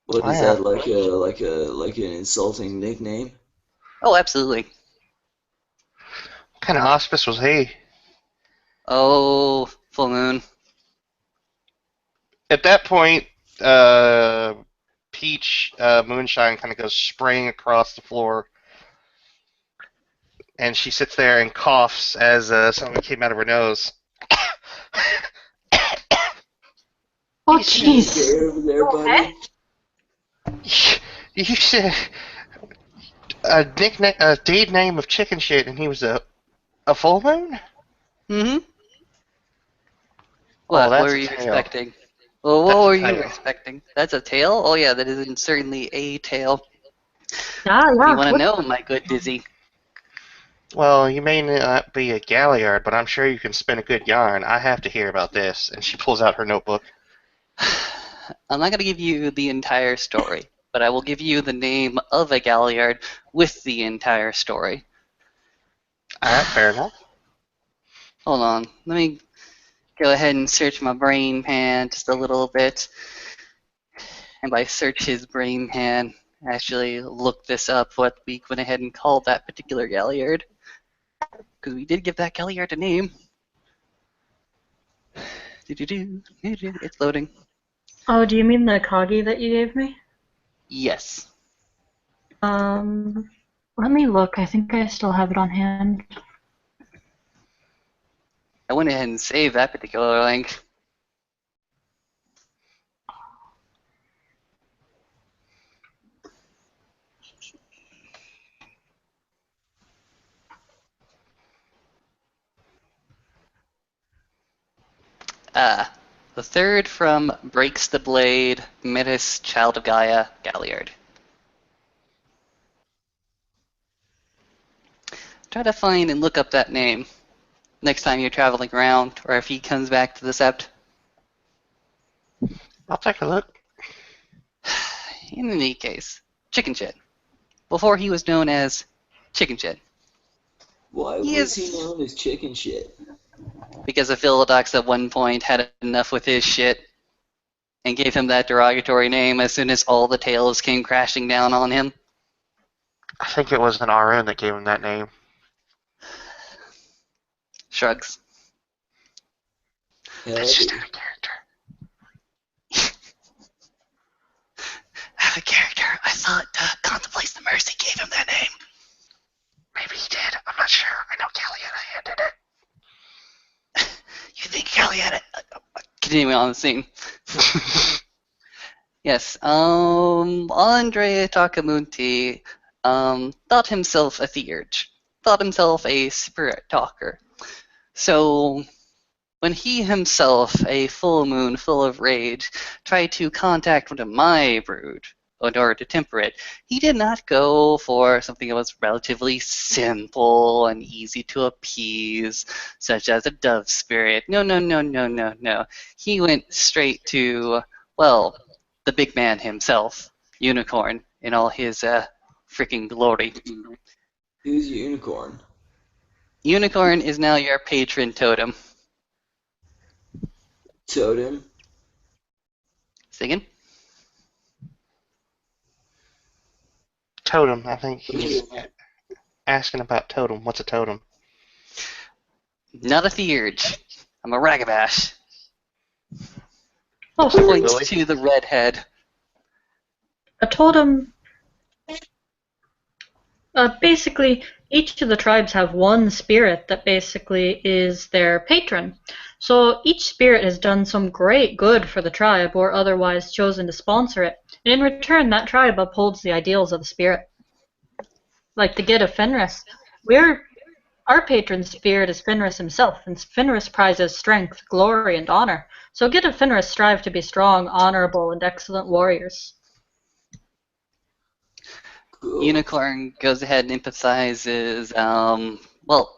What Oh, is yeah. that like an insulting nickname? Oh, absolutely. What kind of auspice was he? Oh, full moon. At that point, Peach Moonshine kind of goes spraying across the floor, and she sits there and coughs as something came out of her nose. Oh, You jeez. okay over there, buddy? You said a nickname, a deed name of chicken shit, and he was a full moon. Mm-hmm. Oh, What that's were a you tail. expecting? Well, what That's a were you tail. expecting? That's a tail? Oh yeah, that is certainly a tail. Yeah. What do you want to know, my good Dizzy? Well, you may not be a galliard, but I'm sure you can spin a good yarn. I have to hear about this. And she pulls out her notebook. I'm not going to give you the entire story, but I will give you the name of a galliard with the entire story. All right, fair enough. Hold on. Let me go ahead and search my brain pan just a little bit. And by search his brain pan, actually look this up, what we went ahead and called that particular Galliard. Because we did give that Galliard a name. It's loading. Oh, do you mean the Kagi that you gave me? Yes. Let me look. I think I still have it on hand. I went ahead and saved that particular link. The third from Breaks the Blade, Metis, Child of Gaia, Galliard. Try to find and look up that name next time you're traveling around, or if he comes back to the Sept. I'll take a look. In any case, Chicken Shit. Before he was known as Chicken Shit. Why He was is- he known as Chicken Shit? Because the Philodox at one point had enough with his shit and gave him that derogatory name as soon as all the tales came crashing down on him. I think it was an RN that gave him that name. Shrugs. That's just Heavy. out of character. Out of character. I thought Contemplates the Mercy gave him that name. Maybe he did. I'm not sure. I know Galliana did it. You think Kelly had it? Continuing on the scene. Yes, Andre Takamunti thought himself a theurge, thought himself a spirit talker. So when he himself, a full moon full of rage, tried to contact one of my brood in order to temper it, he did not go for something that was relatively simple and easy to appease, such as a dove spirit. No, no, no, no, no, no. He went straight to, well, the big man himself, Unicorn, in all his freaking glory. Who's Unicorn? Unicorn is now your patron totem. Totem? Singing? Totem. I think he's asking about totem. What's a totem? Not a theurge. I'm a ragabash. Oh, Points Really? to the redhead. a totem. Basically, each of the tribes have one spirit that basically is their patron. So each spirit has done some great good for the tribe or otherwise chosen to sponsor it. And in return, that tribe upholds the ideals of the spirit. Like the Gid of Fenris. Our patron spirit is Fenris himself, and Fenris prizes strength, glory, and honor. So Gid of Fenris strive to be strong, honorable, and excellent warriors. Cool. Unicorn goes ahead and empathizes,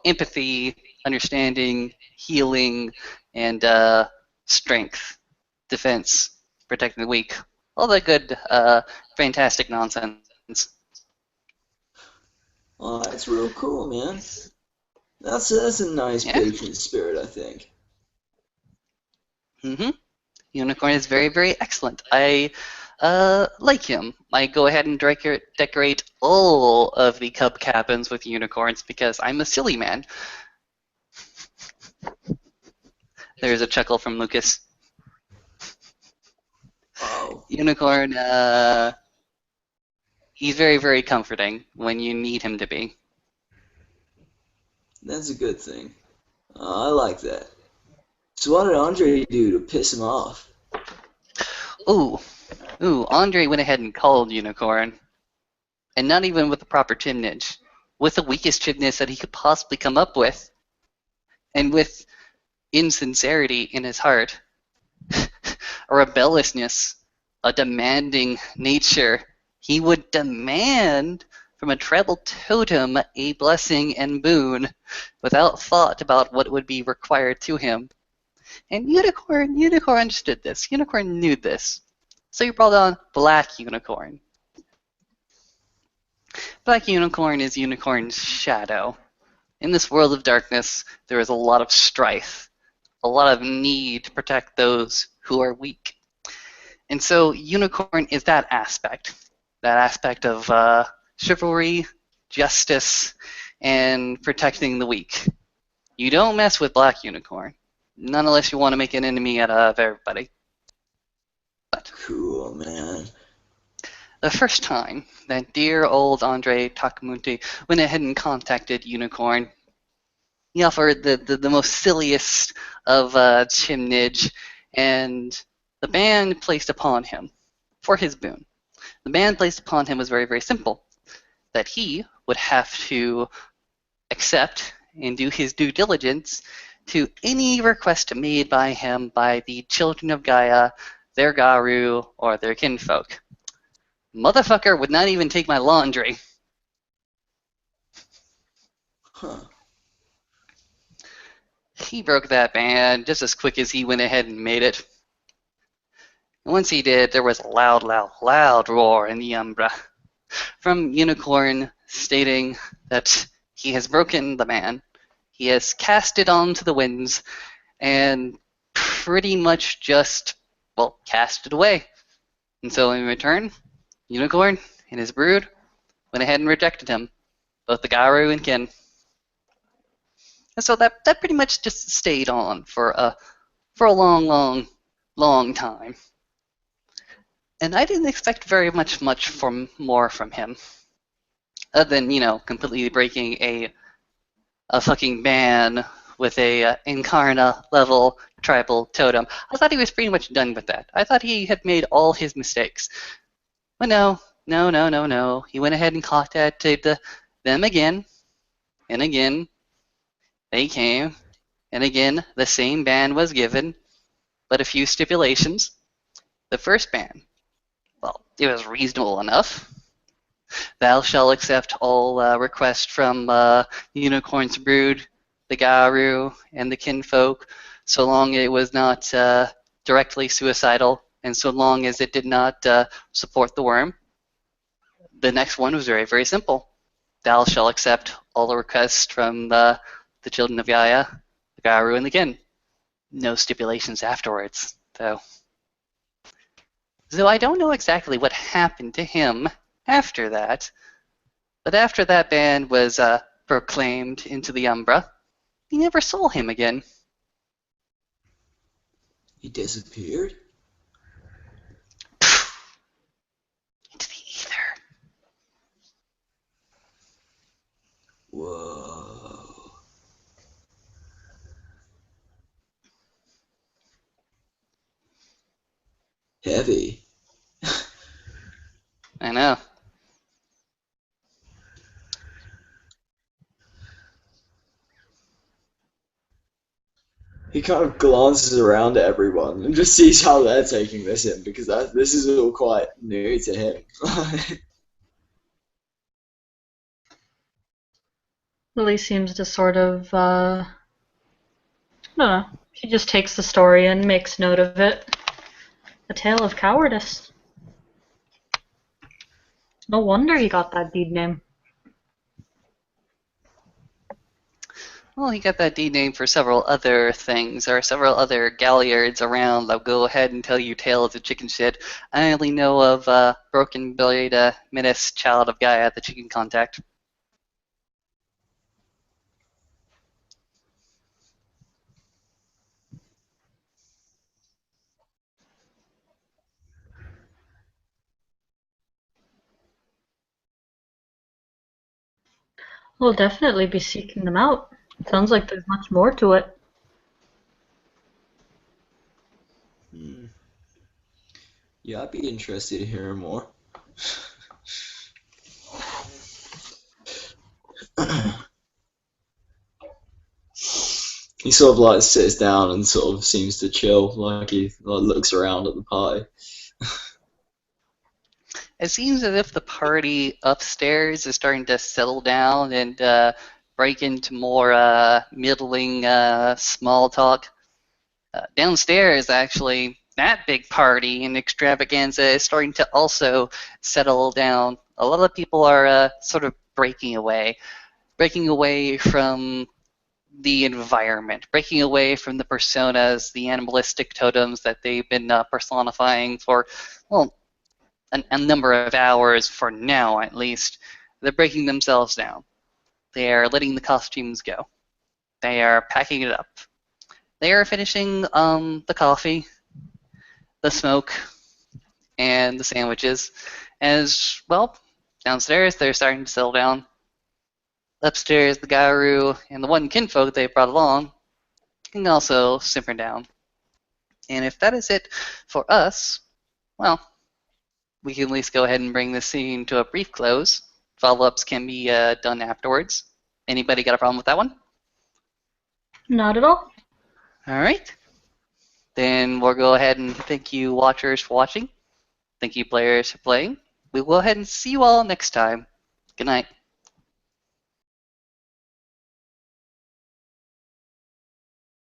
empathy, understanding, healing, and strength, defense, protecting the weak. All that good, fantastic nonsense. Oh, that's real cool, man. That's a nice Yeah. patron spirit, I think. Mm-hmm. Unicorn is very, very excellent. I like him. I go ahead and decorate all of the cub cabins with unicorns because I'm a silly man. There's a chuckle from Lucas. Oh, Unicorn, he's very, very comforting when you need him to be. that's a good thing. I like that. So what did Andre do to piss him off? Ooh, Andre went ahead and called Unicorn. And not even with the proper chimnage. With the weakest chimness that he could possibly come up with. And with insincerity in his heart. A rebelliousness, a demanding nature. He would demand from a tribal totem a blessing and boon without thought about what would be required to him. And Unicorn understood this. Unicorn knew this. So he brought on Black Unicorn. Black Unicorn is Unicorn's shadow. In this world of darkness, there is a lot of strife, a lot of need to protect those who are weak. And so Unicorn is that aspect. that aspect of chivalry, justice, and protecting the weak. You don't mess with Black Unicorn, not unless you want to make an enemy out of everybody. But Cool, man. the first time that dear old Andre Takamuti went ahead and contacted Unicorn, he offered the most silliest of chimnage, and the ban placed upon him for his boon. The ban placed upon him was very, very simple, that he would have to accept and do his due diligence to any request made by him by the children of Gaia, their Garu, or their kinfolk. Motherfucker would not even take my laundry. Huh. He broke that ban just as quick as he went ahead and made it. And once he did, there was a loud, loud, loud roar in the Umbra from Unicorn stating that he has broken the ban. He has cast it onto the winds and pretty much just, well, cast it away. And so in return, Unicorn and his brood went ahead and rejected him, both the Garu and Kin. And so that pretty much just stayed on for a long, long, long time. And I didn't expect very much more from him, other than, you know, completely breaking a fucking ban with a Incarna level tribal totem. I thought he was pretty much done with that. I thought he had made all his mistakes. But no. He went ahead and contacted them again and again. They came, and again the same ban was given, but a few stipulations. The first ban, well, it was reasonable enough. Thou shalt accept all requests from Unicorn's brood, the Garu, and the kinfolk, so long it was not directly suicidal, and so long as it did not support the worm. The next one was very, very simple. Thou shalt accept all the requests from the children of Gaia, the Garu, and the Kin. No stipulations afterwards, though. So I don't know exactly what happened to him after that, but after that ban was proclaimed into the Umbra, we never saw him again. He disappeared? Into the ether. Whoa. Heavy. I know. He kind of glances around at everyone and just sees how they're taking this in, because this is all quite new to him. Lily seems to sort of, I don't know. She just takes the story and makes note of it. A tale of cowardice. No wonder he got that deed name. Well, he got that deed name for several other things. There are several other galliards around that'll go ahead and tell you tales of chicken shit. I only know of Broken Blade, Minas, Child of Gaia, the chicken contact. We'll definitely be seeking them out. Sounds like there's much more to it. Yeah, I'd be interested in hearing more. He sort of like sits down and sort of seems to chill, like he looks around at the party. It seems as if the party upstairs is starting to settle down and break into more middling small talk. Downstairs, actually, that big party and extravaganza is starting to also settle down. A lot of people are sort of breaking away from the environment, breaking away from the personas, the animalistic totems that they've been personifying for, well, a number of hours, for now at least, they're breaking themselves down. They are letting the costumes go. They are packing it up. They are finishing the coffee, the smoke, and the sandwiches. As well, downstairs they're starting to settle down. Upstairs, the Garu and the one kinfolk they brought along can also simmer down. And if that is it for us, well, we can at least go ahead and bring this scene to a brief close. Follow-ups can be done afterwards. Anybody got a problem with that one? Not at all. All right. Then we'll go ahead and thank you, watchers, for watching. Thank you, players, for playing. We will go ahead and see you all next time. Good night.